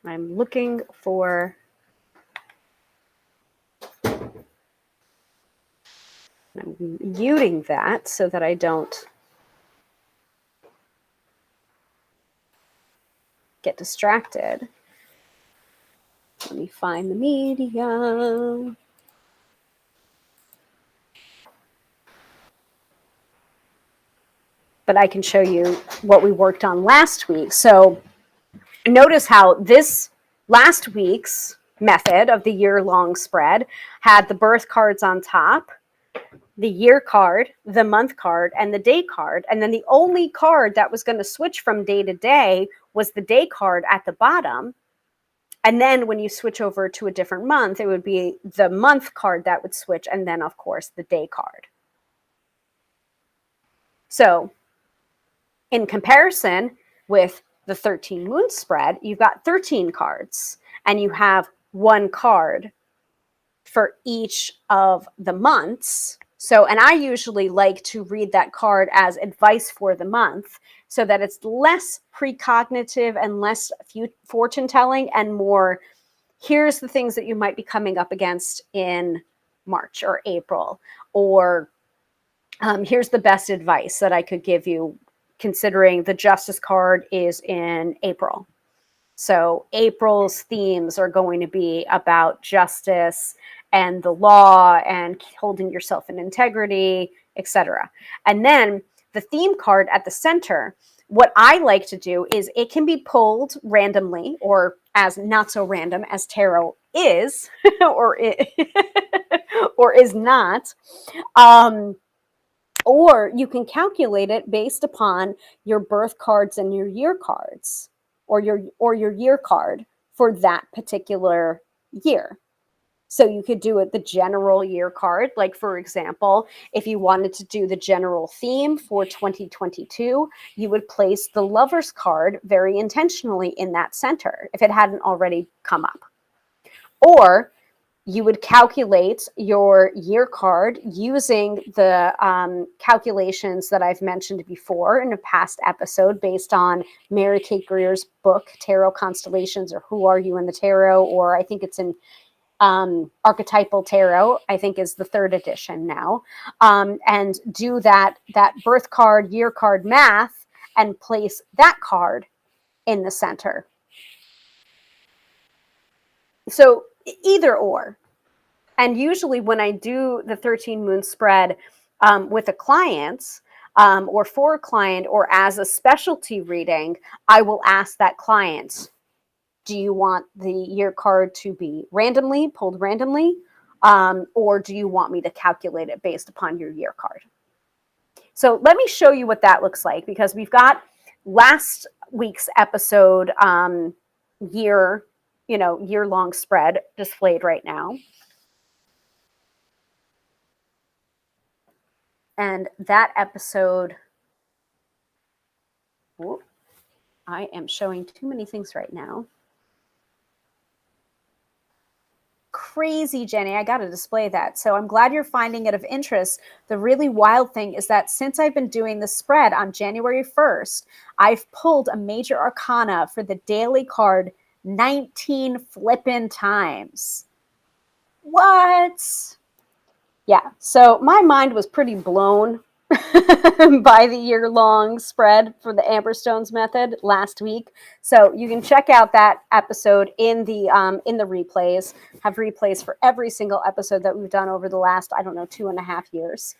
I'm looking for, I'm muting that so that I don't get distracted. Let me find the media. But I can show you what we worked on last week. So notice how this last week's method of the year-long spread had the birth cards on top, the year card, the month card, and the day card. And then the only card that was going to switch from day to day was the day card at the bottom. And then when you switch over to a different month, it would be the month card that would switch, and then, of course, the day card. So in comparison with the 13 moon spread, you've got 13 cards, and you have one card for each of the months. So, and I usually like to read that card as advice for the month so that it's less precognitive and less fortune telling and more, here's the things that you might be coming up against in March or April, or here's the best advice that I could give you considering the Justice card is in April. So April's themes are going to be about justice and the law and holding yourself in integrity, etc. And then the theme card at the center, what I like to do is it can be pulled randomly or as not so random as tarot is or is not. Or you can calculate it based upon your birth cards and your year cards, or your year card for that particular year. So you could do it the general year card. Like, for example, if you wanted to do the general theme for 2022, you would place the Lover's card very intentionally in that center if it hadn't already come up. Or you would calculate your year card using the calculations that I've mentioned before in a past episode based on Mary Kate Greer's book, Tarot Constellations, or Who Are You in the Tarot, or I think it's in Archetypal Tarot, I think is the 3rd edition now, and do that birth card, year card math and place that card in the center. So either or. And usually when I do the 13 moon spread with a client or for a client or as a specialty reading, I will ask that client, do you want the year card to be pulled randomly, or do you want me to calculate it based upon your year card? So let me show you what that looks like, because we've got last week's episode year-long spread displayed right now. And that episode, I am showing too many things right now. Crazy, Jenny, I got to display that. So I'm glad you're finding it of interest. The really wild thing is that since I've been doing the spread on January 1st, I've pulled a major arcana for the daily card 19 flippin' times. What? Yeah, so my mind was pretty blown by the year-long spread for the Amberstones method last week. So you can check out that episode in the replays. Have replays for every single episode that we've done over the last, I don't know, 2.5 years.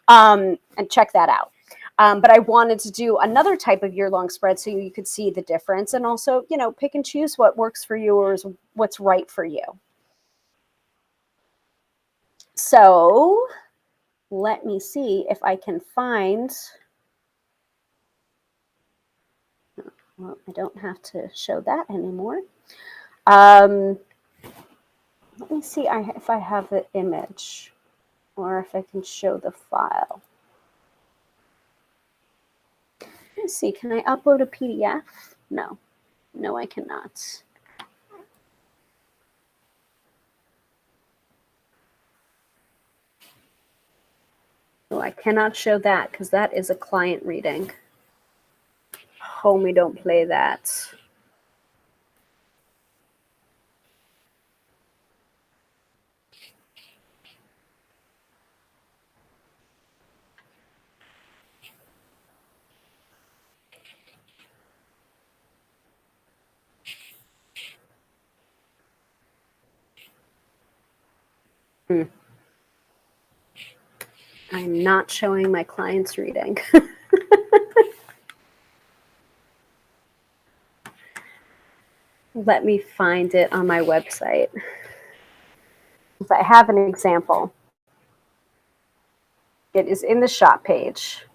And check that out. But I wanted to do another type of year-long spread so you could see the difference and also, pick and choose what works for you or is what's right for you. So let me see if I can find. Well, I don't have to show that anymore. Let me see if I have the image or if I can show the file. Let's see, can I upload a PDF? No, I cannot. No, I cannot show that because that is a client reading. Homie, don't play that. I'm not showing my client's reading. Let me find it on my website. If I have an example, it is in the shop page.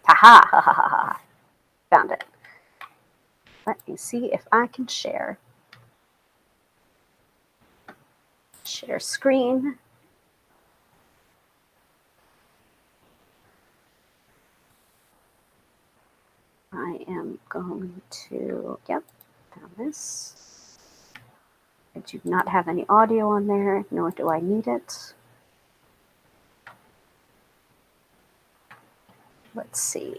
Ha ha ha ha ha. Found it. Let me see if I can share. Share screen. I am going to, yep, found this. I do not have any audio on there, nor do I need it. Let's see.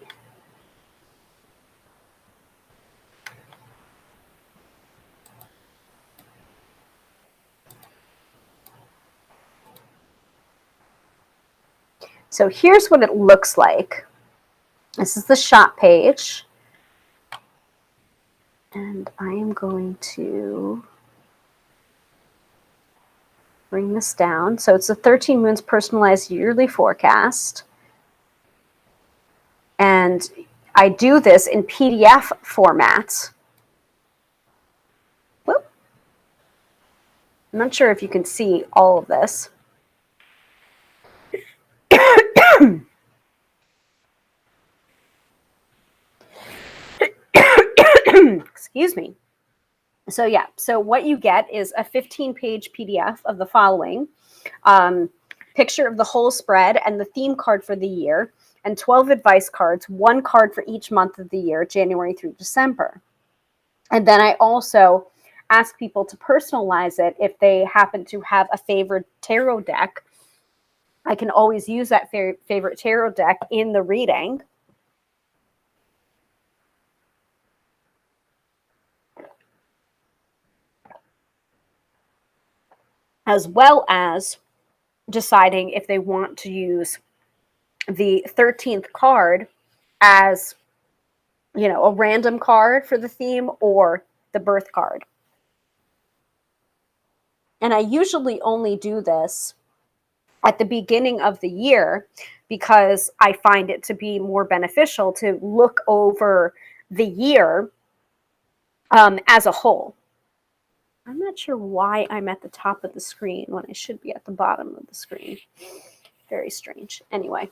So here's what it looks like. This is the shop page. And I am going to bring this down. So it's the 13 Moons Personalized Yearly Forecast. And I do this in PDF format. Whoop. I'm not sure if you can see all of this. Excuse me. So yeah, so what you get is a 15-page PDF of the following. Picture of the whole spread and the theme card for the year, and 12 advice cards, 1 card for each month of the year, January through December. And then I also ask people to personalize it if they happen to have a favorite tarot deck. I can always use that favorite tarot deck in the reading. As well as deciding if they want to use the 13th card as, a random card for the theme or the birth card. And I usually only do this at the beginning of the year because I find it to be more beneficial to look over the year as a whole. I'm not sure why I'm at the top of the screen when I should be at the bottom of the screen. Very strange. Anyway.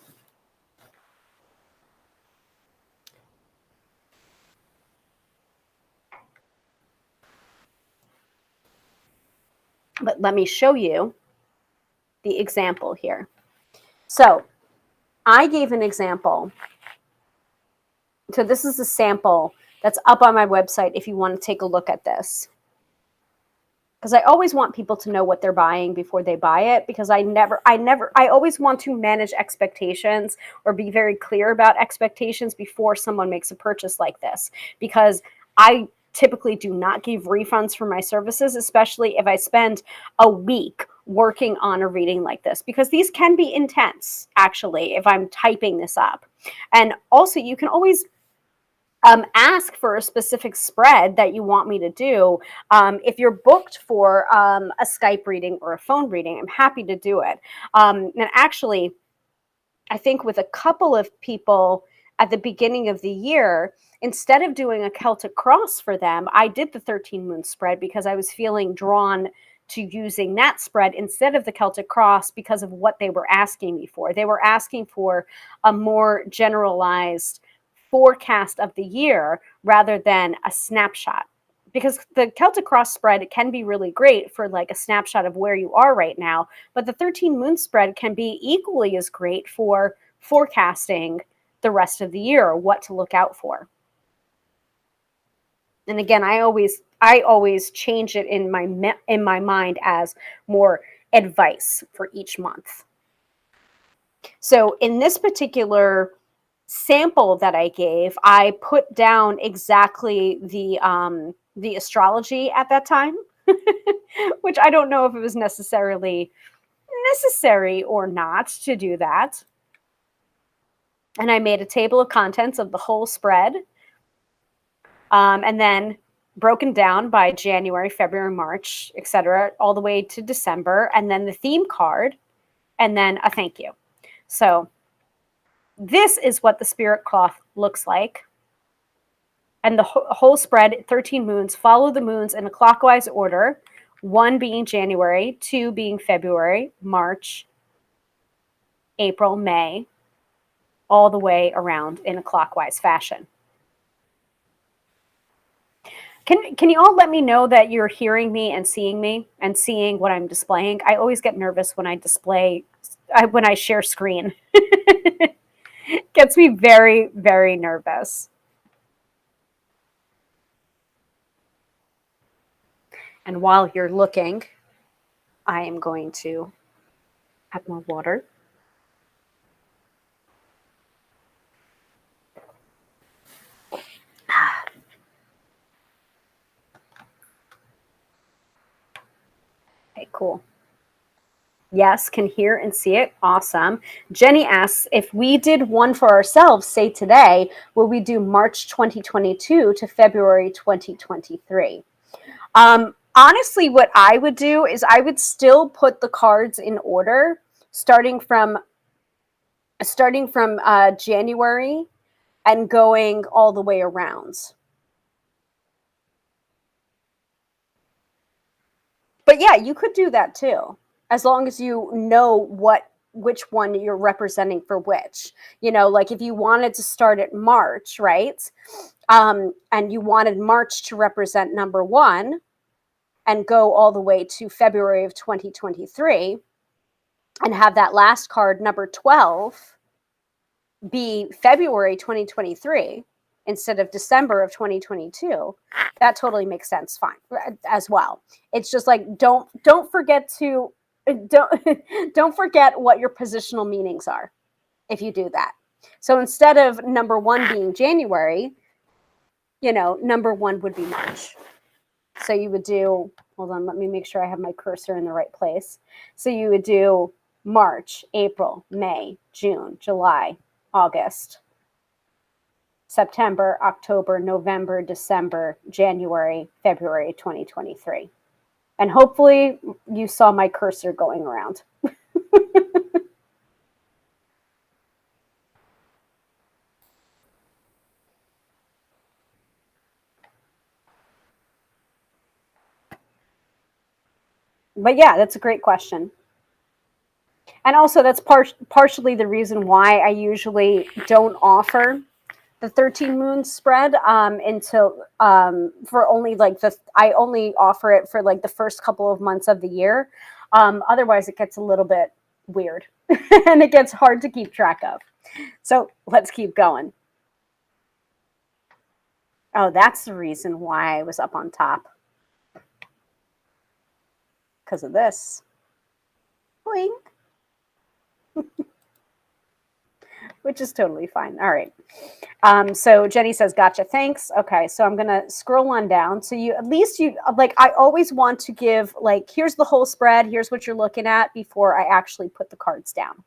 But let me show you the example here. So I gave an example. So this is a sample that's up on my website if you want to take a look at this. Because I always want people to know what they're buying before they buy it, because I always want to manage expectations or be very clear about expectations before someone makes a purchase like this, because I typically do not give refunds for my services, especially if I spend a week working on a reading like this, because these can be intense, actually, if I'm typing this up. And also, you can always ask for a specific spread that you want me to do. If you're booked for a Skype reading or a phone reading, I'm happy to do it. And actually, I think with a couple of people at the beginning of the year, instead of doing a Celtic cross for them, I did the 13 moon spread because I was feeling drawn to using that spread instead of the Celtic cross because of what they were asking me for. They were asking for a more generalized forecast of the year rather than a snapshot. Because the Celtic cross spread can be really great for like a snapshot of where you are right now, but the 13 moon spread can be equally as great for forecasting the rest of the year or what to look out for. And again, I always change it in my mind as more advice for each month. So in this particular sample that I gave, I put down exactly the astrology at that time, which I don't know if it was necessarily necessary or not to do that. And I made a table of contents of the whole spread, and then broken down by January, February, March, etc., all the way to December, and then the theme card, and then a thank you. So this is what the spirit cloth looks like. And the whole spread, 13 moons, follow the moons in a clockwise order, 1 being January, 2 being February, March, April, May, all the way around in a clockwise fashion. Can you all let me know that you're hearing me and seeing what I'm displaying? I always get nervous when when I share screen. Gets me very, very nervous. And while you're looking, I am going to have more water. Okay, cool. Yes, can hear and see it. Awesome. Jenny asks, if we did one for ourselves, say today, will we do March 2022 to February 2023? Honestly, what I would do is I would still put the cards in order, starting from January and going all the way around. But yeah, you could do that too, as long as you know which one you're representing for which. Like if you wanted to start at March, right? And you wanted March to represent number 1 and go all the way to February of 2023 and have that last card, number 12, be February 2023 instead of December of 2022, that totally makes sense. Fine as well. It's just like, don't forget to don't forget what your positional meanings are if you do that. So instead of number 1 being January, number 1 would be March. So you would do, hold on, let me make sure I have my cursor in the right place. So you would do March, April, May, June, July, August, September, October, November, December, January, February 2023. And hopefully you saw my cursor going around. But yeah, that's a great question. And also that's partially the reason why I usually don't offer the 13 moon spread until for only like I only offer it for like the first couple of months of the year. Otherwise it gets a little bit weird and it gets hard to keep track of. So let's keep going. Oh, that's the reason why I was up on top. Because of this. Boing. which is totally fine. All right. So Jenny says, gotcha, thanks. Okay, so I'm gonna scroll on down. So you, at least you, like, I always want to give, like, here's the whole spread, here's what you're looking at before I actually put the cards down.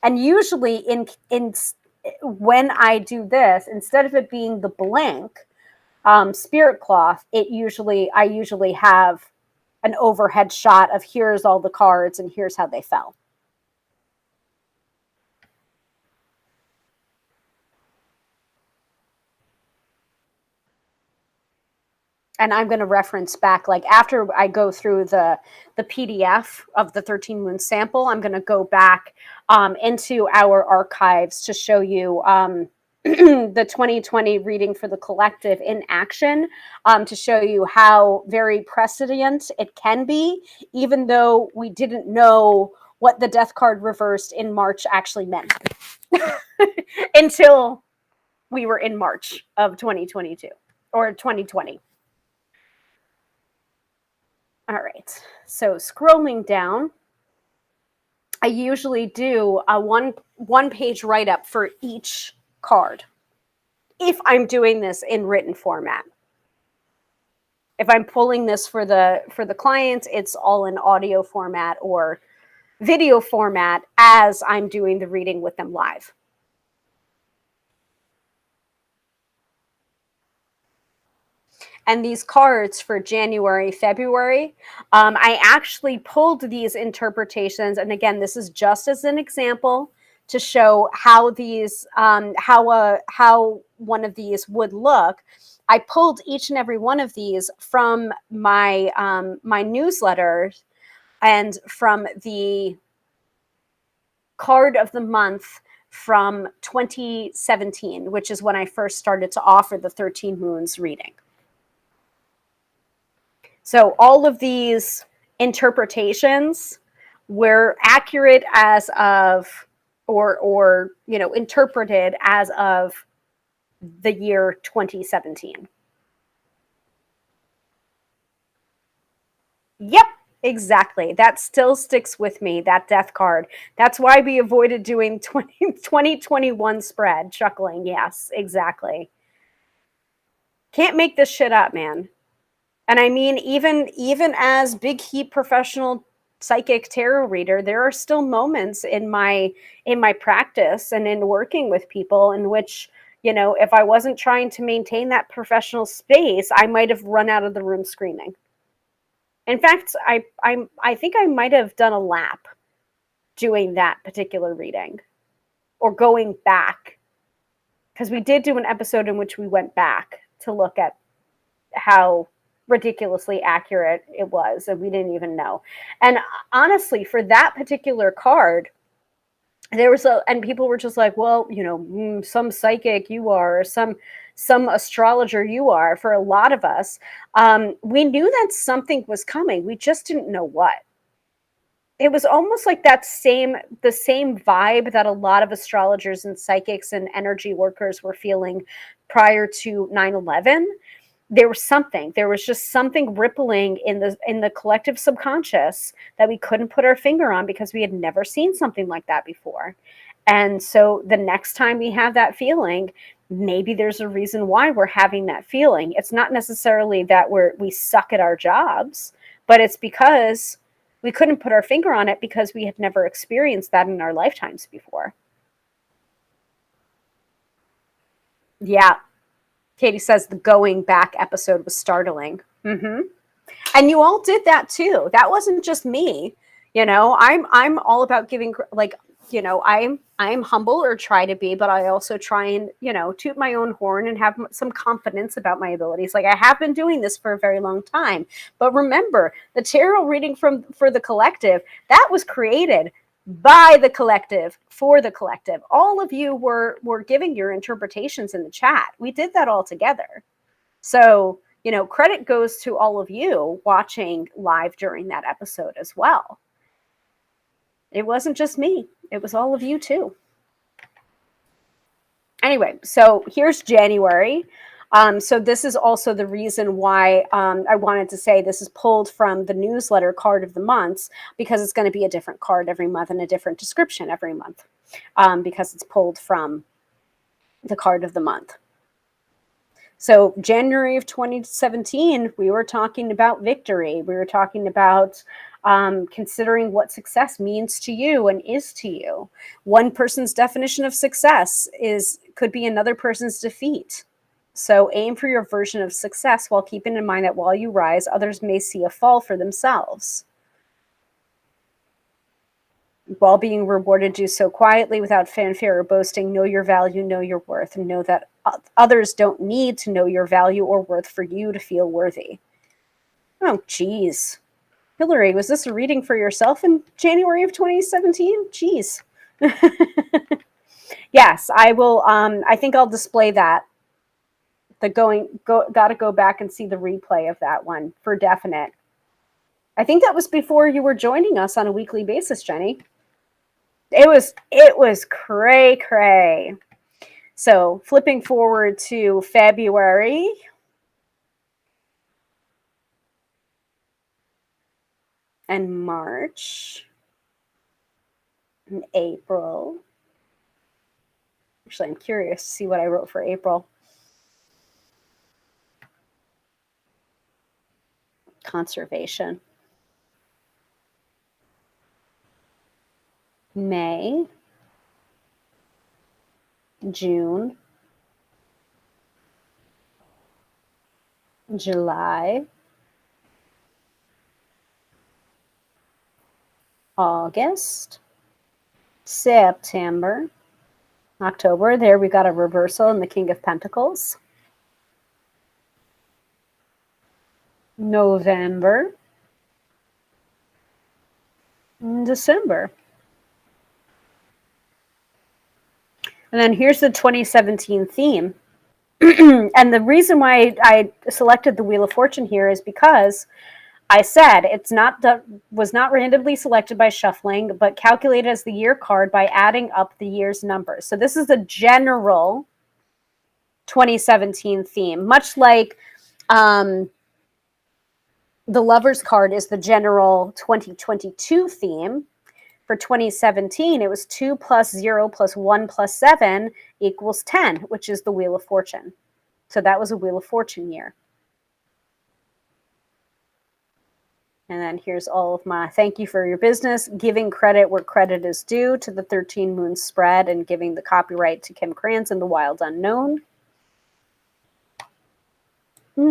And usually in when I do this, instead of it being the blank spirit cloth, I usually have an overhead shot of here's all the cards and here's how they fell. And I'm going to reference back, like after I go through the PDF of the 13 moon sample, I'm going to go back into our archives to show you the 2020 reading for the collective in action, to show you how very prescient it can be, even though we didn't know what the death card reversed in March actually meant until we were in March of 2022 or 2020. All right, so scrolling down, I usually do a one page write up for each card if I'm doing this in written format. If I'm pulling this for the clients, it's all in audio format or video format as I'm doing the reading with them live. And these cards for January, February, I actually pulled these interpretations. And again, this is just as an example to show how these, how one of these would look. I pulled each and every one of these from my my newsletter and from the card of the month from 2017, which is when I first started to offer the 13 moons reading. So all of these interpretations were accurate as of, or interpreted as of the year 2017. Yep, exactly. That still sticks with me, that death card. That's why we avoided doing 2021 spread. Chuckling, yes, exactly. Can't make this shit up, man. And I mean, even as big heat professional psychic tarot reader, there are still moments in my practice and in working with people in which, if I wasn't trying to maintain that professional space, I might have run out of the room screaming. In fact, I think I might have done a lap doing that particular reading or going back, because we did do an episode in which we went back to look at how ridiculously accurate it was, and we didn't even know. And honestly, for that particular card, there was and people were just like, well, some psychic you are, or some astrologer you are. For a lot of us, we knew that something was coming, we just didn't know what. It was almost like the same vibe that a lot of astrologers and psychics and energy workers were feeling prior to 9/11. There was just something rippling in the collective subconscious that we couldn't put our finger on because we had never seen something like that before. And so the next time we have that feeling, maybe there's a reason why we're having that feeling. It's not necessarily that we suck at our jobs, but it's because we couldn't put our finger on it because we had never experienced that in our lifetimes before. Yeah. Katie says the going back episode was startling. Mm-hmm. And you all did that too. That wasn't just me. I'm all about giving, like, I'm humble, or try to be, but I also try and, toot my own horn and have some confidence about my abilities. Like, I have been doing this for a very long time. But remember, the tarot reading for the collective, that was created by the collective, for the collective. All of you were giving your interpretations in the chat. We did that all together. So, credit goes to all of you watching live during that episode as well. It wasn't just me. It was all of you too. Anyway, so here's January. So this is also the reason why I wanted to say this is pulled from the newsletter card of the months, because it's going to be a different card every month and a different description every month, because it's pulled from the card of the month. So January of 2017, we were talking about victory. We were talking about considering what success means to you and is to you. One person's definition of success could be another person's defeat. So aim for your version of success while keeping in mind that while you rise, others may see a fall for themselves. While being rewarded, do so quietly without fanfare or boasting. Know your value, know your worth, and know that others don't need to know your value or worth for you to feel worthy. Oh, geez. Hilary, was this a reading for yourself in January of 2017? Jeez. Yes, I will. I think I'll display that. Got to go back and see the replay of that one for definite. I think that was before you were joining us on a weekly basis, Jenny. It was cray. So flipping forward to February. And March. And April. Actually, I'm curious to see what I wrote for April. Conservation. May. June. July. August. September. October. There we got a reversal in the King of Pentacles. November. December. And then here's the 2017 theme. And the reason why I selected the Wheel of Fortune here is because I said was not randomly selected by shuffling, but calculated as the year card by adding up the year's numbers. So this is the general 2017 theme, much like the Lover's card is the general 2022 theme. For 2017, it was 2 plus 0 plus 1 plus 7 equals 10, which is the Wheel of Fortune. So that was a Wheel of Fortune year. And then here's all of my thank you for your business, giving credit where credit is due to the 13 Moon spread, and giving the copyright to Kim Krans and the Wild Unknown.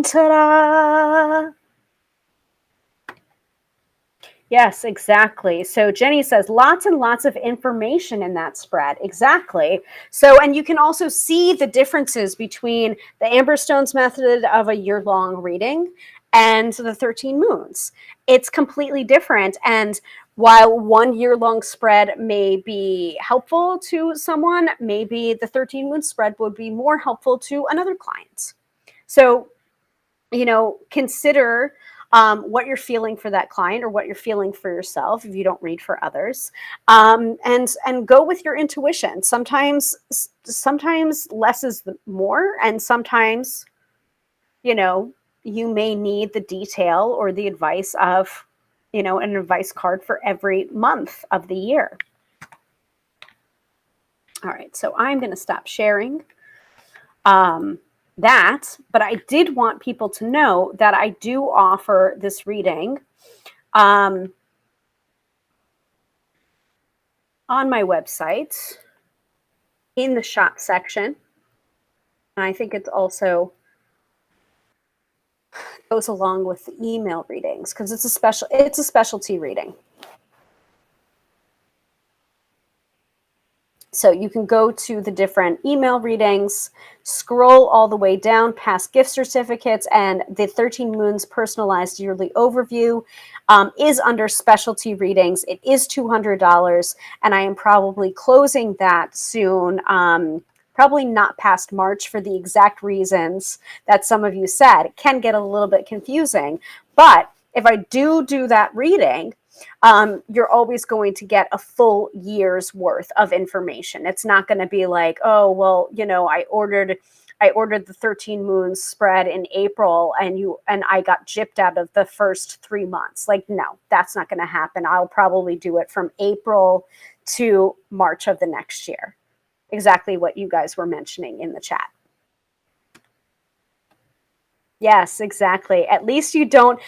Ta-da! Yes, exactly. So Jenny says lots and lots of information in that spread. Exactly. So, and you can also see the differences between the Amberstone's method of a year-long reading and the 13 moons. It's completely different. And while one year-long spread may be helpful to someone, maybe the 13 moon spread would be more helpful to another client. So, consider what you're feeling for that client or what you're feeling for yourself if you don't read for others, and go with your intuition. Sometimes less is more, and sometimes you may need the detail or the advice of an advice card for every month of the year. All right, so I'm going to stop sharing that, but I did want people to know that I do offer this reading on my website in the shop section. And I think it's also goes along with the email readings because it's a specialty reading. So you can go to the different email readings, scroll all the way down past gift certificates, and the 13 Moons personalized yearly overview is under specialty readings. It is $200, and I am probably closing that soon, probably not past March for the exact reasons that some of you said. It can get a little bit confusing, but if I do that reading, you're always going to get a full year's worth of information. It's not going to be like, oh, well, I ordered I ordered the 13 moons spread in April and I got gypped out of the first 3 months. Like, no, that's not going to happen. I'll probably do it from April to March of the next year. Exactly what you guys were mentioning in the chat. Yes, exactly. At least you don't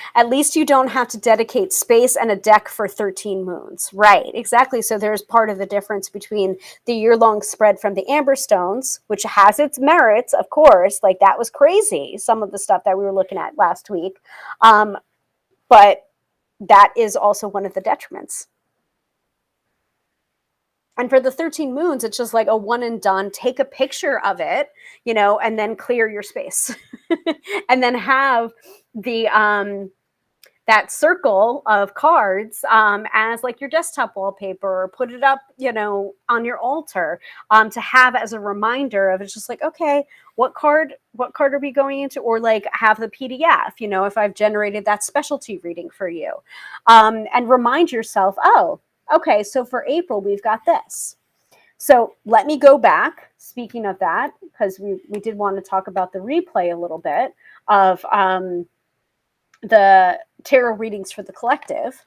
have to dedicate space and a deck for 13 moons. Right, exactly. So there's part of the difference between the year-long spread from the Amber Stones, which has its merits, of course. Like, that was crazy, some of the stuff that we were looking at last week. But that is also one of the detriments. And for the 13 moons, it's just like a one and done. Take a picture of it, and then clear your space. And then have the that circle of cards as like your desktop wallpaper, or put it up, on your altar, to have as a reminder of, it's just like, okay, what card are we going into? Or like have the PDF, if I've generated that specialty reading for you, and remind yourself, oh, okay, so for April, we've got this. So let me go back, speaking of that, because we did want to talk about the replay a little bit of the tarot readings for the collective.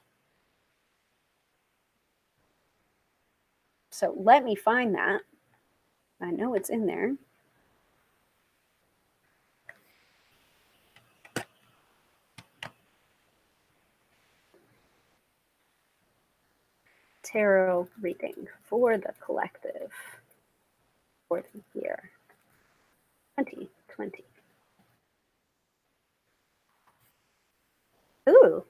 So let me find that. I know it's in there. Tarot reading for the collective for the year 2020. Ooh.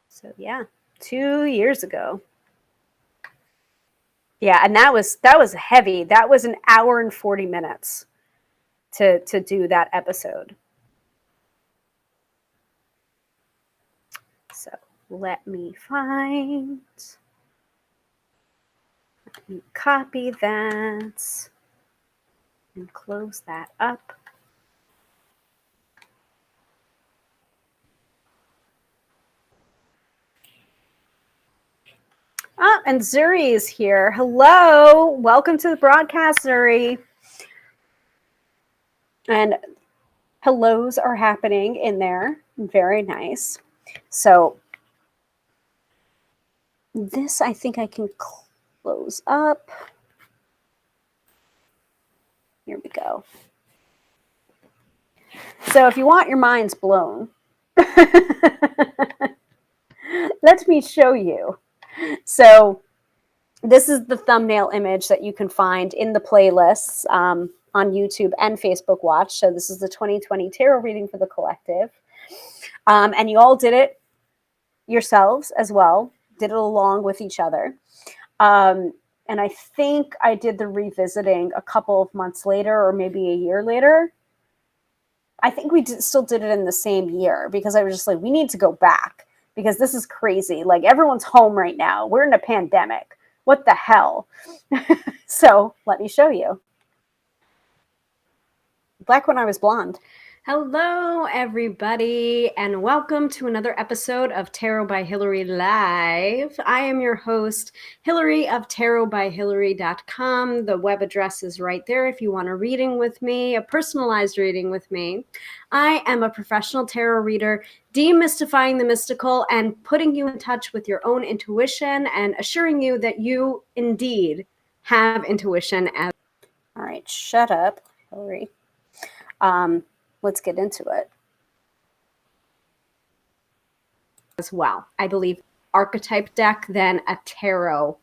So yeah, 2 years ago. Yeah, and that was heavy. That was an hour and 40 minutes to do that episode. So let me copy that and close that up. Oh, and Zuri is here. Hello. Welcome to the broadcast, Zuri. And hellos are happening in there. Very nice. So this, I think I can close up. Here we go. So if you want your minds blown, let me show you. So this is the thumbnail image that you can find in the playlists on YouTube and Facebook Watch. So this is the 2020 tarot reading for the collective. And you all did it yourselves as well, did it along with each other. And I think I did the revisiting a couple of months later, or maybe a year later. I think we still did it in the same year, because I was just like, we need to go back, because this is crazy. Like, everyone's home right now. We're in a pandemic. What the hell? So let me show you. Black when I was blonde. Hello, everybody, and welcome to another episode of Tarot by Hilary Live. I am your host, Hilary of tarotbyhilary.com. The web address is right there if you want a reading with me, a personalized reading with me. I am a professional tarot reader, demystifying the mystical and putting you in touch with your own intuition and assuring you that you indeed have intuition. All right, shut up, Hilary. Let's get into it. As well, I believe archetype deck, then a tarot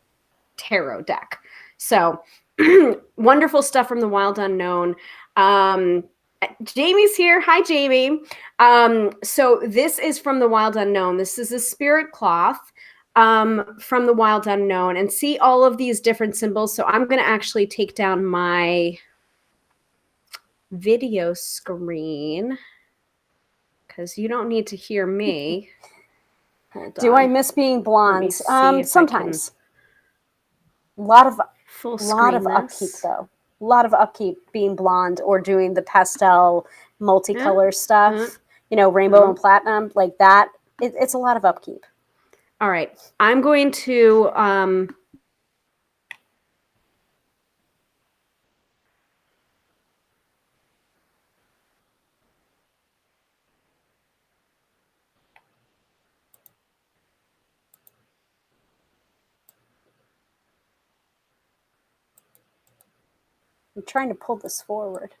deck. So wonderful stuff from the Wild Unknown. Jamie's here. Hi, Jamie. So this is from the Wild Unknown. This is a spirit cloth from the Wild Unknown, and see all of these different symbols. So I'm going to actually take down my video screen, because you don't need to hear me. Do I miss being blonde? Sometimes. A lot of upkeep, though. A lot of upkeep being blonde or doing the pastel multicolor stuff. Rainbow and platinum, like that. It's a lot of upkeep. All right. I'm going to I'm trying to pull this forward.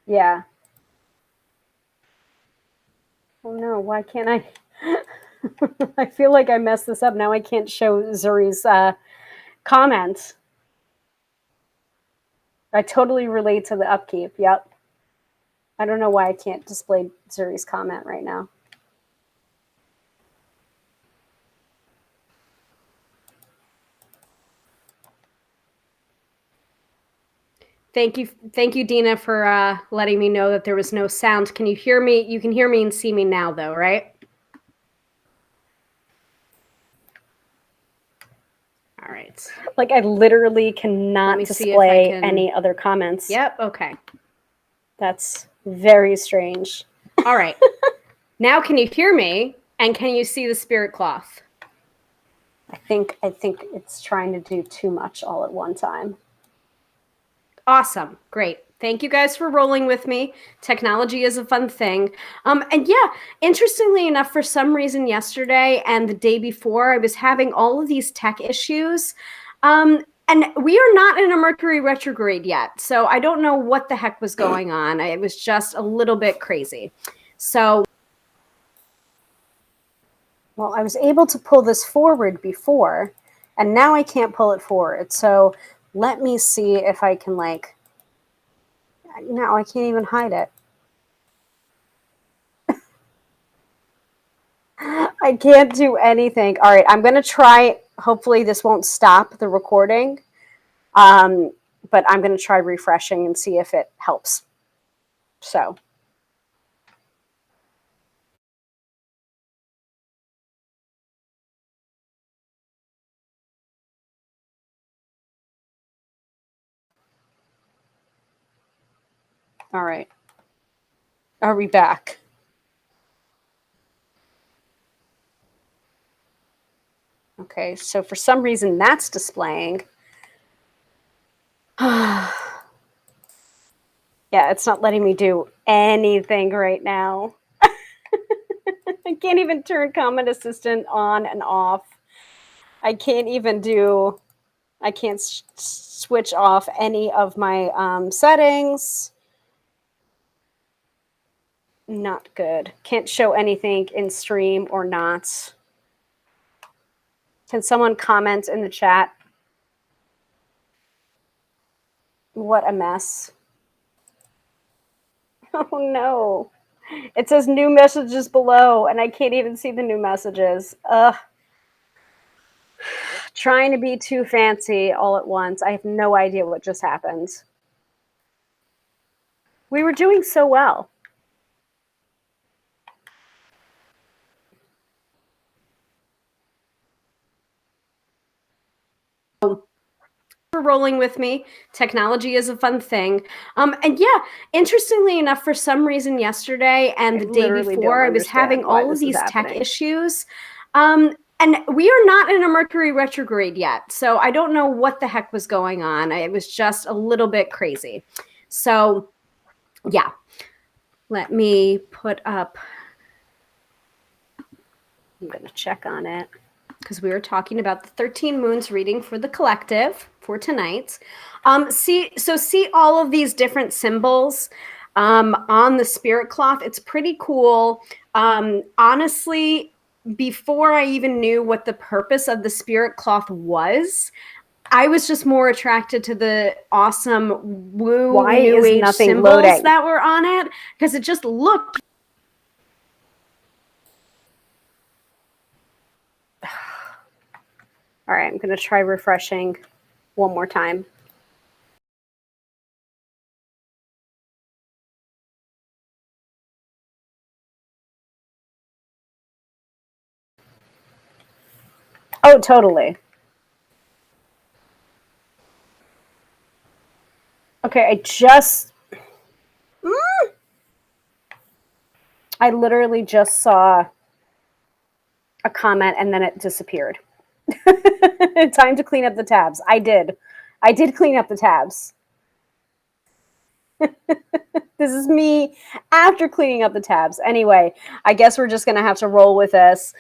Yeah. Oh no, why can't I? I feel like I messed this up. Now I can't show Zuri's comments. I totally relate to the upkeep. Yep. I don't know why I can't display Zuri's comment right now. Thank you, Dina, for letting me know that there was no sound. Can you hear me? You can hear me and see me now, though, right? All right. Like, I literally cannot display any other comments. Yep, okay. That's very strange. All right. Now can you hear me, and can you see the spirit cloth? I think it's trying to do too much all at one time. Awesome. Great. Thank you guys for rolling with me. Technology is a fun thing. And yeah, interestingly enough, for some reason yesterday and the day before, I was having all of these tech issues. And we are not in a Mercury retrograde yet. So I don't know what the heck was going on. It was just a little bit crazy. So, well, I was able to pull this forward before, and now I can't pull it forward. So let me see if I can, like, no, I can't even hide it. I can't do anything. All right, I'm going to try. Hopefully this won't stop the recording. But I'm going to try refreshing and see if it helps. So. All right. Are we back? Okay, so for some reason that's displaying. Yeah, it's not letting me do anything right now. I can't even turn Comment Assistant on and off. I can't even do, I can't switch off any of my settings. Not good. Can't show anything in stream or not. Can someone comment in the chat? What a mess. Oh no. It says new messages below, and I can't even see the new messages. Ugh. Trying to be too fancy all at once. I have no idea what just happened. We were doing so well. For rolling with me. Technology is a fun thing. And yeah, interestingly enough, for some reason yesterday and the day before, I was having all of these tech issues. And we are not in a Mercury retrograde yet. So I don't know what the heck was going on. It was just a little bit crazy. So yeah, let me put up, I'm going to check on it, because we were talking about the 13 moons reading for the collective for tonight. See all of these different symbols on the spirit cloth. It's pretty cool. Honestly, before I even knew what the purpose of the spirit cloth was, I was just more attracted to the awesome woo new age symbols that were on it, because it just looked. All right, I'm going to try refreshing one more time. Oh, totally. Okay, I literally just saw a comment and then it disappeared. Time to clean up the tabs. I did clean up the tabs. This is me after cleaning up the tabs. Anyway, I guess we're just going to have to roll with this.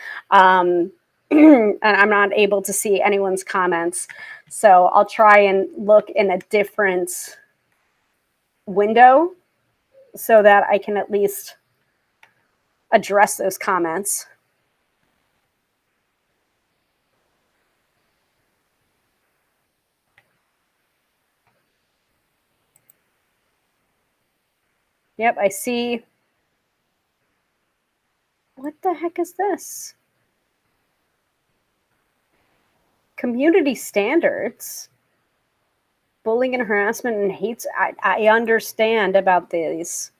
and I'm not able to see anyone's comments. So I'll try and look in a different window so that I can at least address those comments. Yep, I see. What the heck is this? Community standards. Bullying and harassment and hates. I understand about these.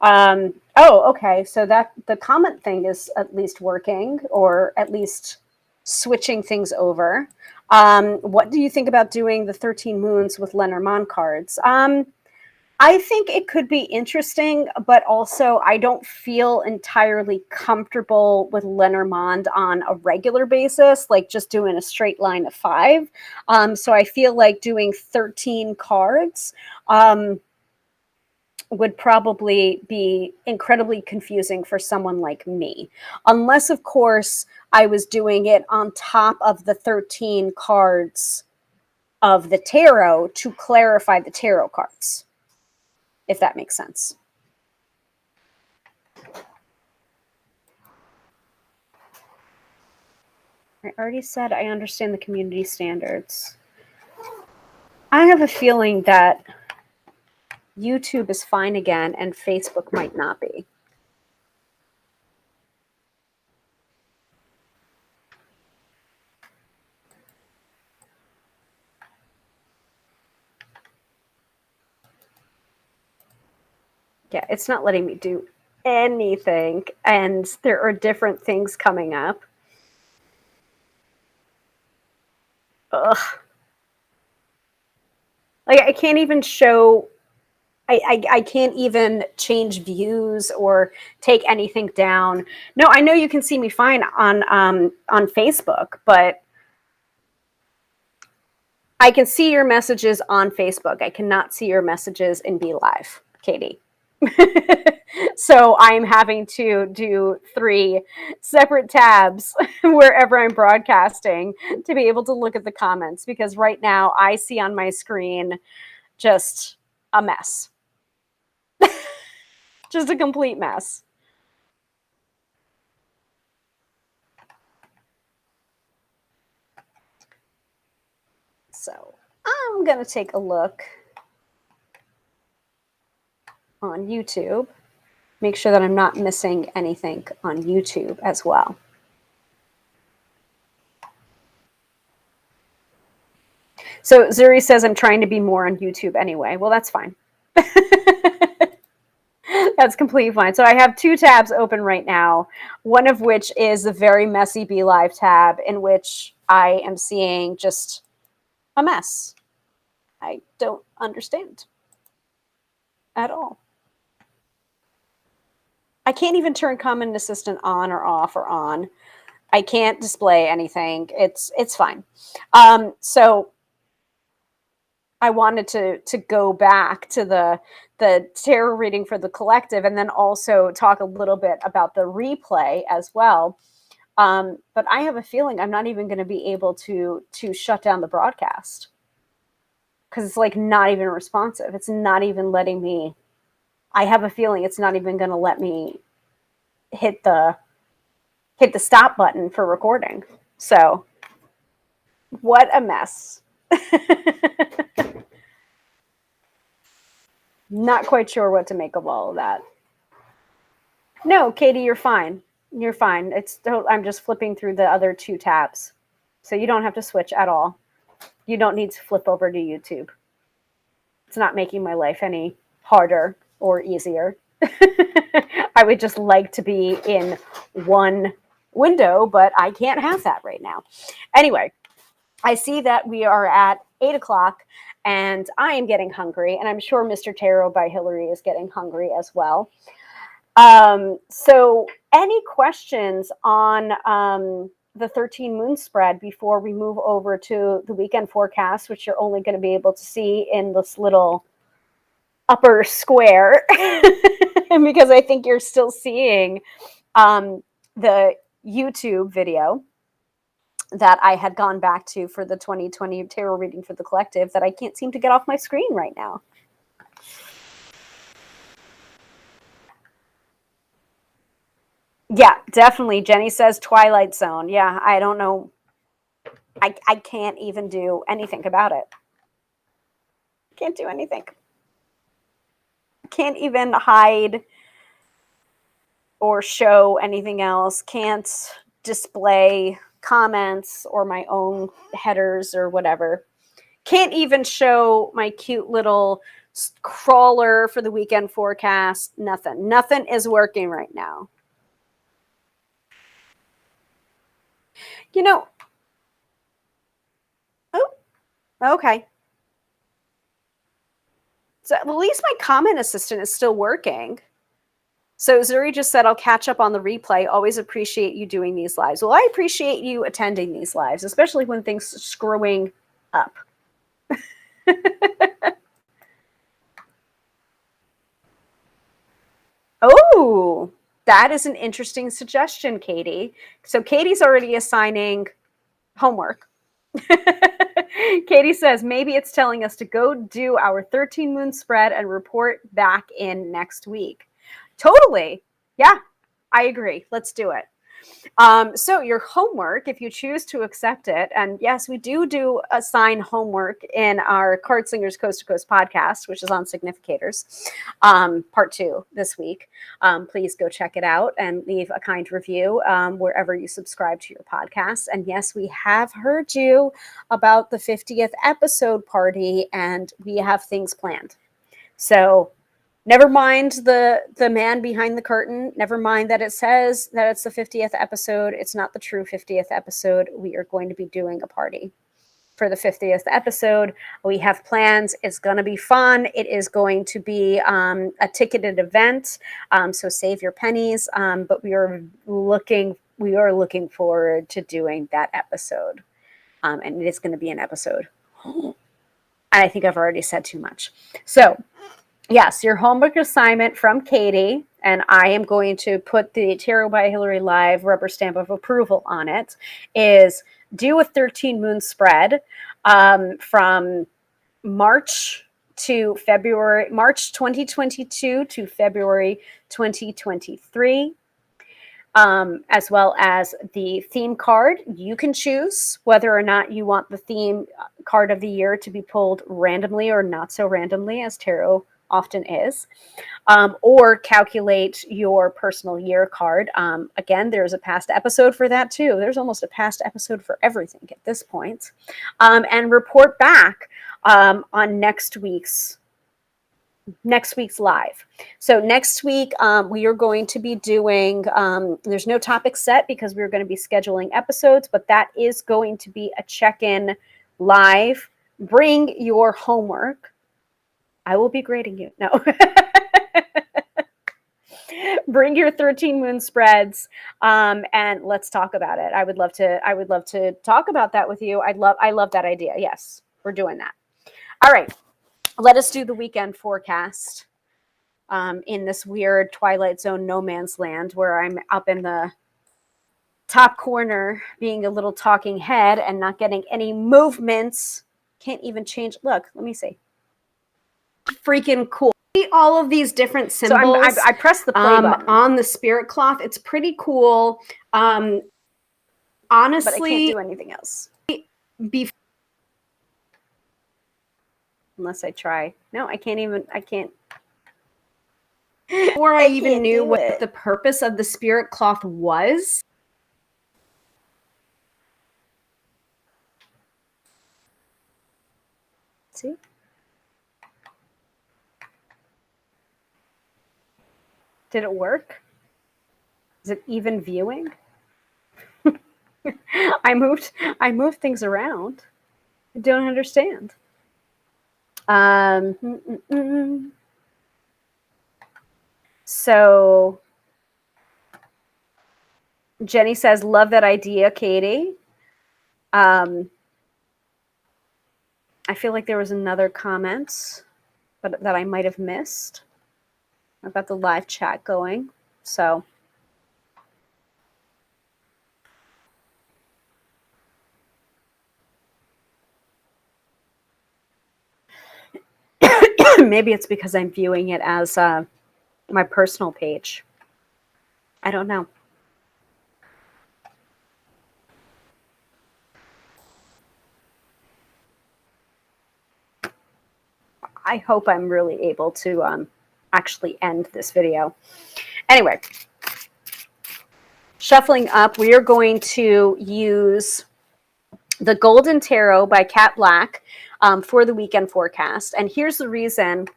Oh, okay. So that the comment thing is at least working, or at least switching things over. What do you think about doing the 13 moons with Lenormand cards? I think it could be interesting, but also I don't feel entirely comfortable with Lenormand on a regular basis, like just doing a straight line of 5. So I feel like doing 13 cards would probably be incredibly confusing for someone like me. Unless, of course, I was doing it on top of the 13 cards of the tarot to clarify the tarot cards, if that makes sense. I already said I understand the community standards. I have a feeling that YouTube is fine again and Facebook might not be. Yeah, it's not letting me do anything, and there are different things coming up. Ugh. Like, I can't even show, I can't even change views or take anything down. No, I know you can see me fine on Facebook, but I can see your messages on Facebook. I cannot see your messages in Be Live, Katie. So I'm having to do 3 separate tabs wherever I'm broadcasting to be able to look at the comments, because right now I see on my screen just a mess. Just a complete mess. So I'm going to take a look on YouTube, make sure that I'm not missing anything on YouTube as well. So Zuri says I'm trying to be more on YouTube anyway. Well, that's fine. That's completely fine. So I have 2 tabs open right now, one of which is a very messy Be Live tab in which I am seeing just a mess. I don't understand at all. I can't even turn Comment Assistant on or off or on. I can't display anything. It's fine. So I wanted to go back to the tarot reading for the collective, and then also talk a little bit about the replay as well. But I have a feeling I'm not even going to be able to shut down the broadcast, because it's like not even responsive. It's not even letting me. I have a feeling it's not even going to let me hit the stop button for recording. So what a mess. Not quite sure what to make of all of that. No, Katie, you're fine. You're fine. I'm just flipping through the other 2 tabs. So you don't have to switch at all. You don't need to flip over to YouTube. It's not making my life any harder or easier. I would just like to be in one window, but I can't have that right now. Anyway, I see that we are at 8 o'clock and I am getting hungry, and I'm sure Mr. Tarot by Hilary is getting hungry as well. So any questions on the 13 moon spread before we move over to the weekend forecast, which you're only going to be able to see in this little upper square? Because I think you're still seeing the YouTube video that I had gone back to for the 2020 tarot reading for the collective that I can't seem to get off my screen right now. Yeah, definitely. Jenny says Twilight Zone. Yeah, I don't know. I can't even do anything about it. Can't do anything. Can't even hide or show anything else. Can't display comments or my own headers or whatever. Can't even show my cute little crawler for the weekend forecast. Nothing is working right now. You know, oh, okay. So at least my comment assistant is still working. So Zuri just said, I'll catch up on the replay. Always appreciate you doing these lives. Well, I appreciate you attending these lives, especially when things are screwing up. Oh, that is an interesting suggestion, Katie. So Katie's already assigning homework. Katie says, maybe it's telling us to go do our 13 moon spread and report back in next week. Totally. Yeah, I agree. Let's do it. So your homework, if you choose to accept it, and yes, we do assign homework in our Card Slingers Coast to Coast podcast, which is on Significators, part 2 this week. Please go check it out and leave a kind review wherever you subscribe to your podcast. And yes, we have heard you about the 50th episode party, and we have things planned. So never mind the man behind the curtain. Never mind that it says that it's the 50th episode. It's not the true 50th episode. We are going to be doing a party for the 50th episode. We have plans. It's going to be fun. It is going to be a ticketed event. So save your pennies. But we are looking forward to doing that episode. And it is going to be an episode. I think I've already said too much. So yes, your homework assignment from Katie, and I am going to put the Tarot by Hilary Live rubber stamp of approval on it, is do a 13 moon spread from March 2022 to February 2023. As well as the theme card. You can choose whether or not you want the theme card of the year to be pulled randomly or not so randomly, as tarot often is, or calculate your personal year card. Again, there's a past episode for that too. There's almost a past episode for everything at this point. And report back on next week's live. So next week we are going to be doing, there's no topic set because we're going to be scheduling episodes, but that is going to be a check-in live. Bring your homework. I will be grading you. No. Bring your 13 moon spreads and let's talk about it. I would love to talk about that with you. I love that idea. Yes, we're doing that. All right. Let us do the weekend forecast in this weird Twilight Zone no man's land where I'm up in the top corner being a little talking head and not getting any movements. Can't even change. Look, let me see. Freaking cool. All of these different symbols. So I pressed the play button on the spirit cloth. It's pretty cool. Honestly, but I can't do anything else. Unless I try. No, I can't. Before I even knew what the purpose of the spirit cloth was. See? Did it work? Is it even viewing? I moved things around. I don't understand. So Jenny says, love that idea, Katie. I feel like there was another comment, but that I might have missed. I've got the live chat going. So Maybe it's because I'm viewing it as my personal page. I don't know. I hope I'm really able to actually end this video. Anyway, shuffling up, we are going to use the Golden Tarot by Kat Black for the weekend forecast. And here's the reason.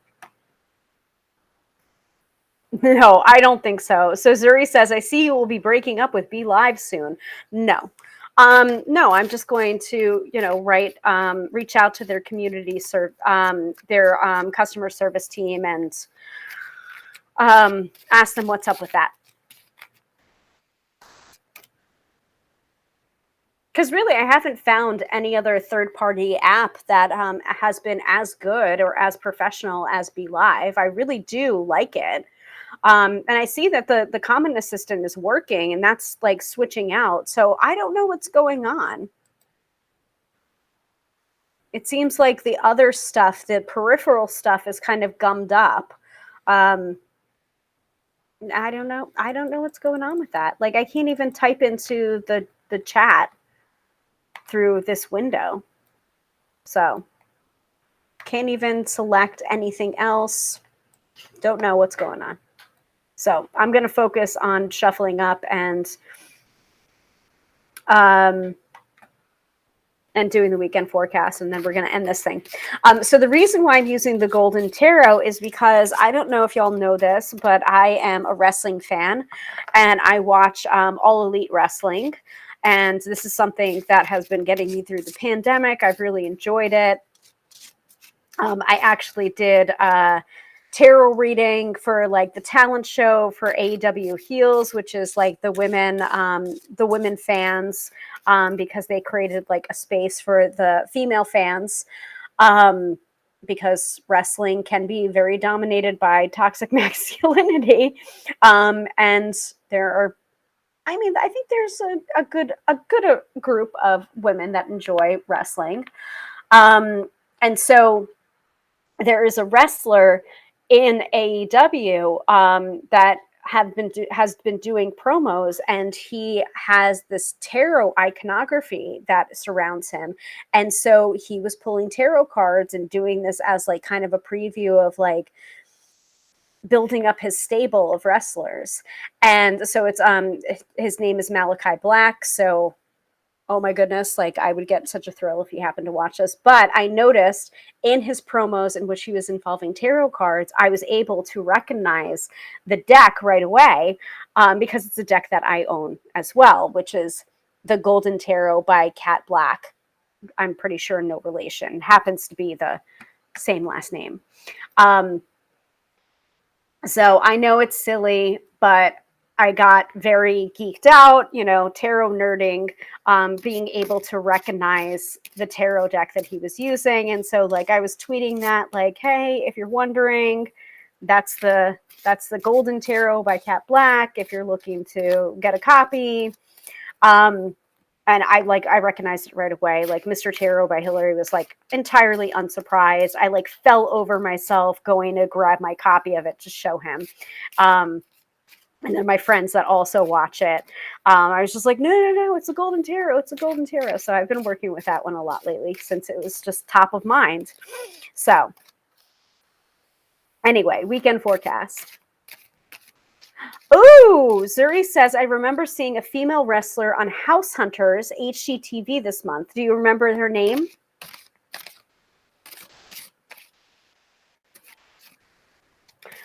No, I don't think so. So Zuri says, I see you will be breaking up with Be Live soon. No. No, I'm just going to, reach out to their community, their customer service team, and ask them what's up with that. Because really, I haven't found any other third-party app that has been as good or as professional as Be Live. I really do like it. And I see that the Common Assistant is working, and that's like switching out. So I don't know what's going on. It seems like the other stuff, the peripheral stuff, is kind of gummed up. I don't know. I don't know what's going on with that. Like, I can't even type into the chat through this window. So can't even select anything else. Don't know what's going on. So I'm going to focus on shuffling up and doing the weekend forecast, and then we're going to end this thing. So the reason why I'm using the Golden Tarot is because I don't know if y'all know this, but I am a wrestling fan, and I watch All Elite Wrestling. And this is something that has been getting me through the pandemic. I've really enjoyed it. I actually did tarot reading for like the talent show for AEW Heels, which is like the women fans, because they created like a space for the female fans, because wrestling can be very dominated by toxic masculinity, and there are. I mean, I think there's a good group of women that enjoy wrestling, and so there is a wrestler in AEW that has been doing promos, and he has this tarot iconography that surrounds him, and so he was pulling tarot cards and doing this as like kind of a preview of like building up his stable of wrestlers. And so it's his name is Malachi Black. So oh my goodness, like I would get such a thrill if he happened to watch this. But I noticed in his promos in which he was involving tarot cards, I was able to recognize the deck right away, because it's a deck that I own as well, which is the Golden Tarot by Kat Black. I'm pretty sure no relation. Happens to be the same last name. So I know it's silly, but I got very geeked out, tarot nerding, being able to recognize the tarot deck that he was using. And so like I was tweeting that like, hey, if you're wondering, that's the Golden Tarot by Kat Black if you're looking to get a copy. And I recognized it right away. Like Mr. Tarot by Hilary was like entirely unsurprised. I like fell over myself going to grab my copy of it to show him. And then my friends that also watch it, I was just like, no, it's a Golden Tarot. It's a Golden Tarot. So I've been working with that one a lot lately since it was just top of mind. So anyway, weekend forecast. Ooh, Zuri says, I remember seeing a female wrestler on House Hunters HGTV this month. Do you remember her name?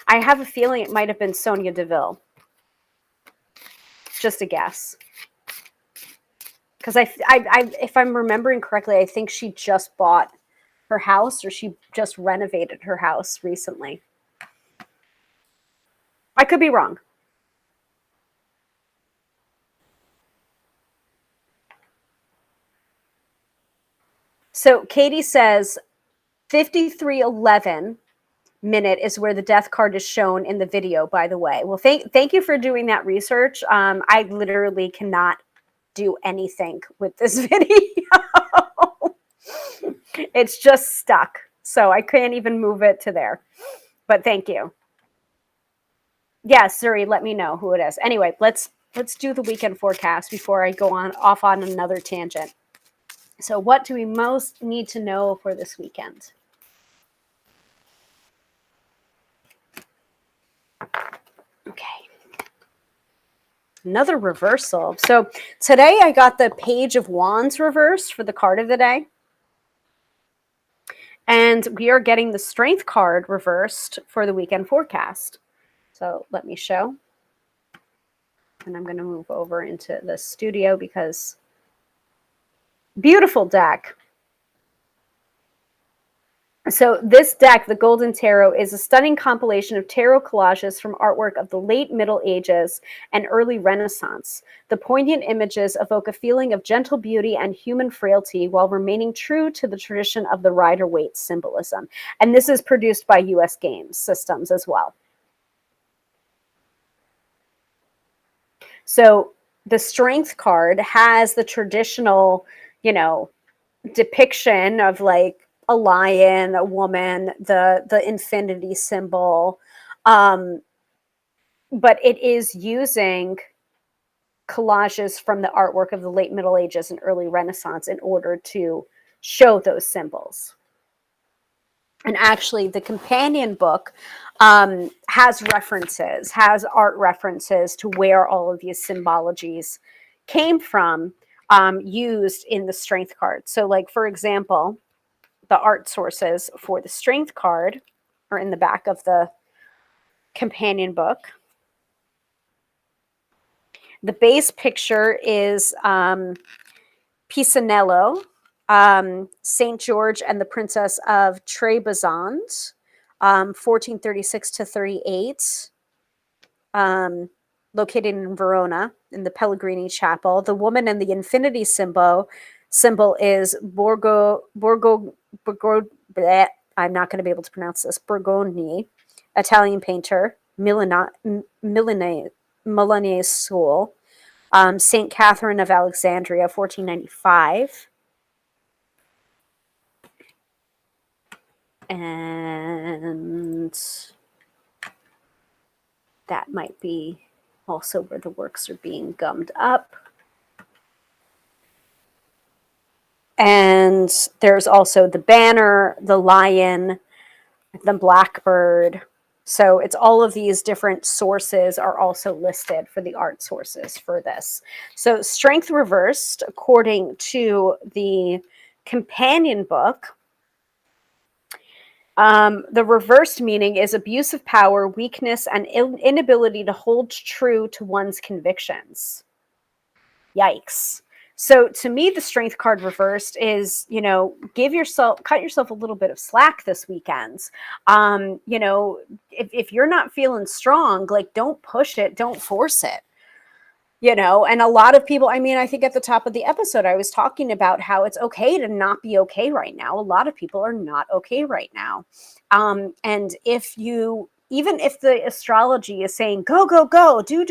I have a feeling it might have been Sonya Deville. Just a guess. Because if I'm remembering correctly, I think she just bought her house, or she just renovated her house recently. I could be wrong. So Katie says 53:11 minute is where the death card is shown in the video, by the way. Well, thank you for doing that research. I literally cannot do anything with this video. It's just stuck. So I can't even move it to there. But thank you. Yes, Zuri, let me know who it is. Anyway, let's do the weekend forecast before I go on off on another tangent. So what do we most need to know for this weekend? Okay. Another reversal. So today I got the Page of Wands reversed for the card of the day. And we are getting the Strength card reversed for the weekend forecast. So let me show. And I'm going to move over into the studio because beautiful deck. So this deck, the Golden Tarot, is a stunning compilation of tarot collages from artwork of the late Middle Ages and early Renaissance. The poignant images evoke a feeling of gentle beauty and human frailty while remaining true to the tradition of the Rider-Waite symbolism. And this is produced by US Games Systems as well. So the Strength card has the traditional, depiction of like a lion, a woman, the infinity symbol, but it is using collages from the artwork of the late Middle Ages and early Renaissance in order to show those symbols. And actually, the companion book has art references to where all of these symbologies came from, used in the Strength card. So, like, for example, the art sources for the Strength card are in the back of the companion book. The base picture is Pisanello, St. George and the Princess of Trebizond, 1436 to 38, located in Verona in the Pellegrini Chapel. The woman and the infinity symbol is bleh, I'm not going to be able to pronounce this, Borgogni, Italian painter, Milanese school. St. Catherine of Alexandria, 1495. And that might be also where the works are being gummed up. And there's also the banner, the lion, the blackbird. So it's all of these different sources are also listed for the art sources for this. So Strength reversed, according to the companion book, the reversed meaning is abuse of power, weakness, and inability to hold true to one's convictions. Yikes. So to me, the Strength card reversed is, cut yourself a little bit of slack this weekend. If you're not feeling strong, like, don't push it, don't force it. And a lot of people, I think at the top of the episode, I was talking about how it's okay to not be okay right now. A lot of people are not okay right now. And even if the astrology is saying, go, go, go, do,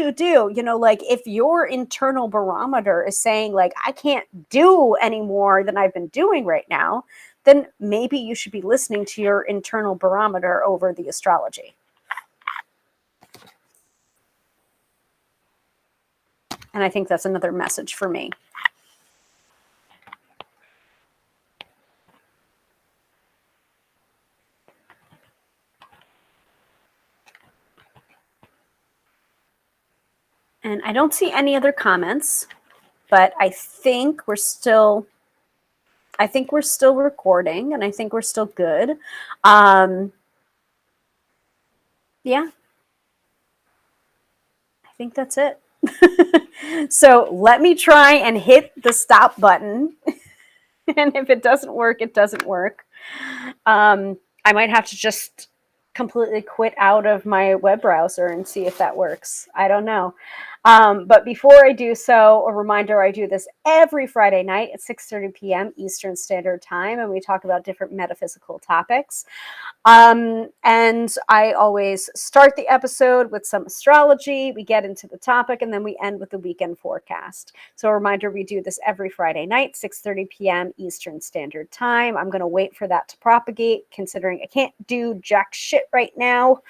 like if your internal barometer is saying like, I can't do any more than I've been doing right now, then maybe you should be listening to your internal barometer over the astrology. And I think that's another message for me. And I don't see any other comments, but I think we're still recording, and I think we're still good. Yeah. I think that's it. So let me try and hit the stop button. And if it doesn't work, it doesn't work. I might have to just completely quit out of my web browser and see if that works. I don't know. But before I do so, a reminder, I do this every Friday night at 6:30 p.m. Eastern Standard Time, and we talk about different metaphysical topics. And I always start the episode with some astrology. We get into the topic, and then we end with the weekend forecast. So a reminder, we do this every Friday night, 6:30 p.m. Eastern Standard Time. I'm going to wait for that to propagate, considering I can't do jack shit right now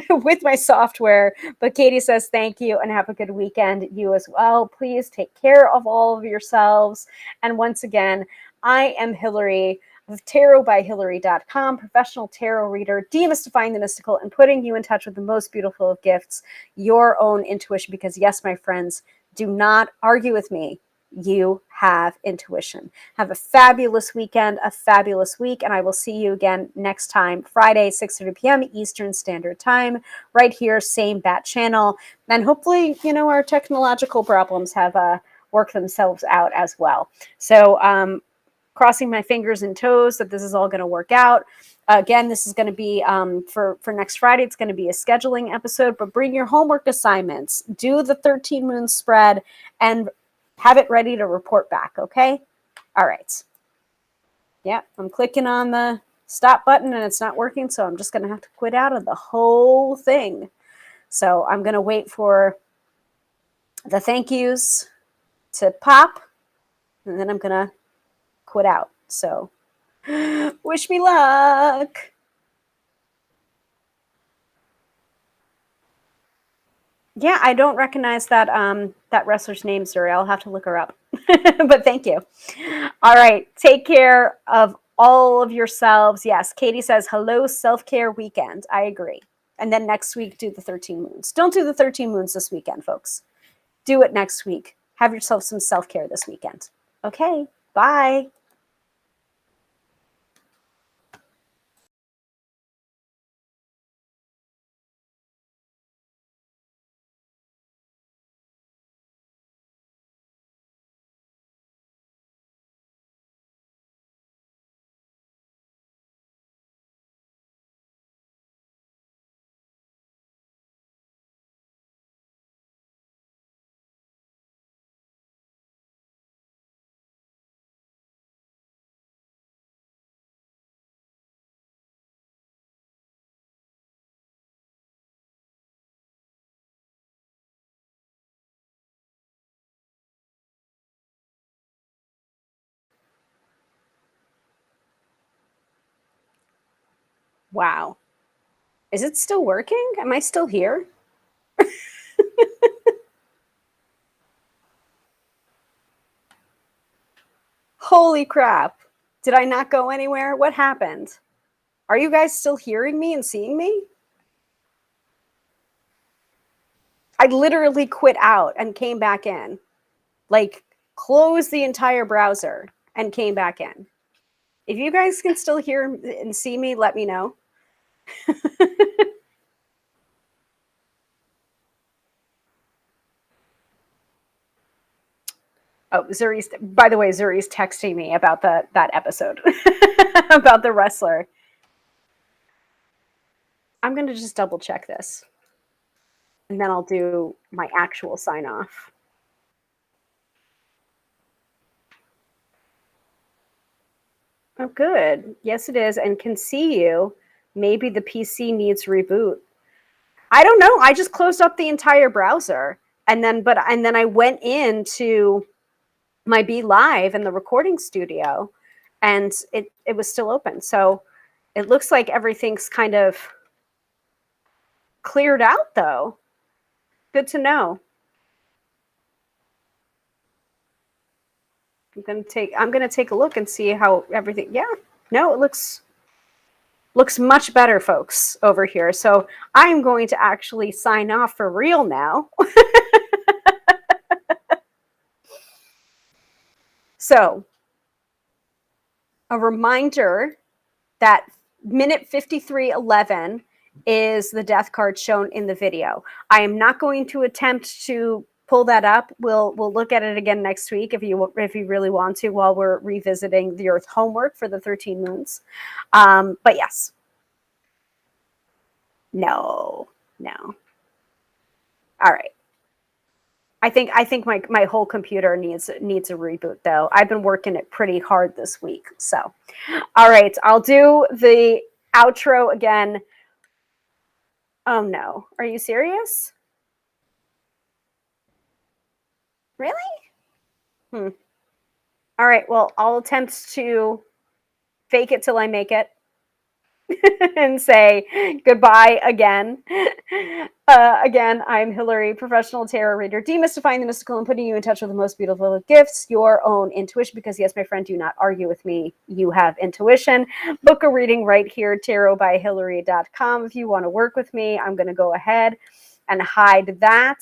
with my software. But Katie says thank you and have a good weekend. You as well. Please take care of all of yourselves. And once again, I am Hilary of tarotbyhilary.com, professional tarot reader, demystifying the mystical and putting you in touch with the most beautiful of gifts, your own intuition. Because yes, my friends, do not argue with me. You have intuition. Have a fabulous weekend, a fabulous week, and I will see you again next time, Friday, 6:30 p.m. Eastern Standard Time, right here, same bat channel. And hopefully, our technological problems have worked themselves out as well. So, crossing my fingers and toes that this is all going to work out. Again, this is going to be for next Friday. It's going to be a scheduling episode, but bring your homework assignments, do the 13 moon spread, and have it ready to report back. Okay. All right. Yeah. I'm clicking on the stop button and it's not working. So I'm just going to have to quit out of the whole thing. So I'm going to wait for the thank yous to pop, and then I'm going to quit out. So wish me luck. Yeah, I don't recognize that wrestler's name, Zuri. I'll have to look her up. But thank you. All right, take care of all of yourselves. Yes, Katie says hello self-care weekend. I agree. And then next week do the 13 moons. Don't do the 13 moons this weekend, folks. Do it next week. Have yourself some self-care this weekend. Okay, bye. Wow. Is it still working? Am I still here? Holy crap. Did I not go anywhere? What happened? Are you guys still hearing me and seeing me? I literally quit out and came back in. Like, closed the entire browser and came back in. If you guys can still hear and see me, let me know. Oh, Zuri's, by the way, Zuri's texting me about that episode about the wrestler. I'm going to just double check this and then I'll do my actual sign off. Oh, good. Yes, it is. And can see you. Maybe the PC needs reboot. I don't know. I just closed up the entire browser and then I went into my Be Live in the recording studio and it was still open. So it looks like everything's kind of cleared out though. Good to know. I'm gonna take a look and see how everything. Yeah, no, it looks much better, folks, over here. So I'm going to actually sign off for real now. So a reminder that minute 53:11 is the death card shown in the video. I am not going to attempt to pull that up. We'll look at it again next week if you really want to, while we're revisiting the Earth homework for the 13 moons. But yes, no. All right. I think my whole computer needs a reboot though. I've been working it pretty hard this week. So, all right, I'll do the outro again. Oh no, are you serious? Really? Hmm. All right. Well, I'll attempt to fake it till I make it. And say goodbye again. Again, I'm Hilary, professional tarot reader, demystifying the mystical and putting you in touch with the most beautiful of gifts, your own intuition. Because, yes, my friend, do not argue with me. You have intuition. Book a reading right here, tarotbyhilary.com. If you want to work with me, I'm going to go ahead and hide that.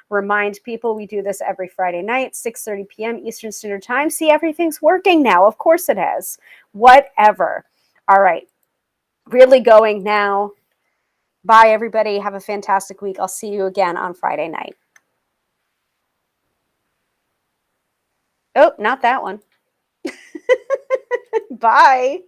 Remind people we do this every Friday night, 6:30 p.m. Eastern Standard Time. See, everything's working now. Of course it has. Whatever. All right. Really going now. Bye, everybody. Have a fantastic week. I'll see you again on Friday night. Oh, not that one. Bye.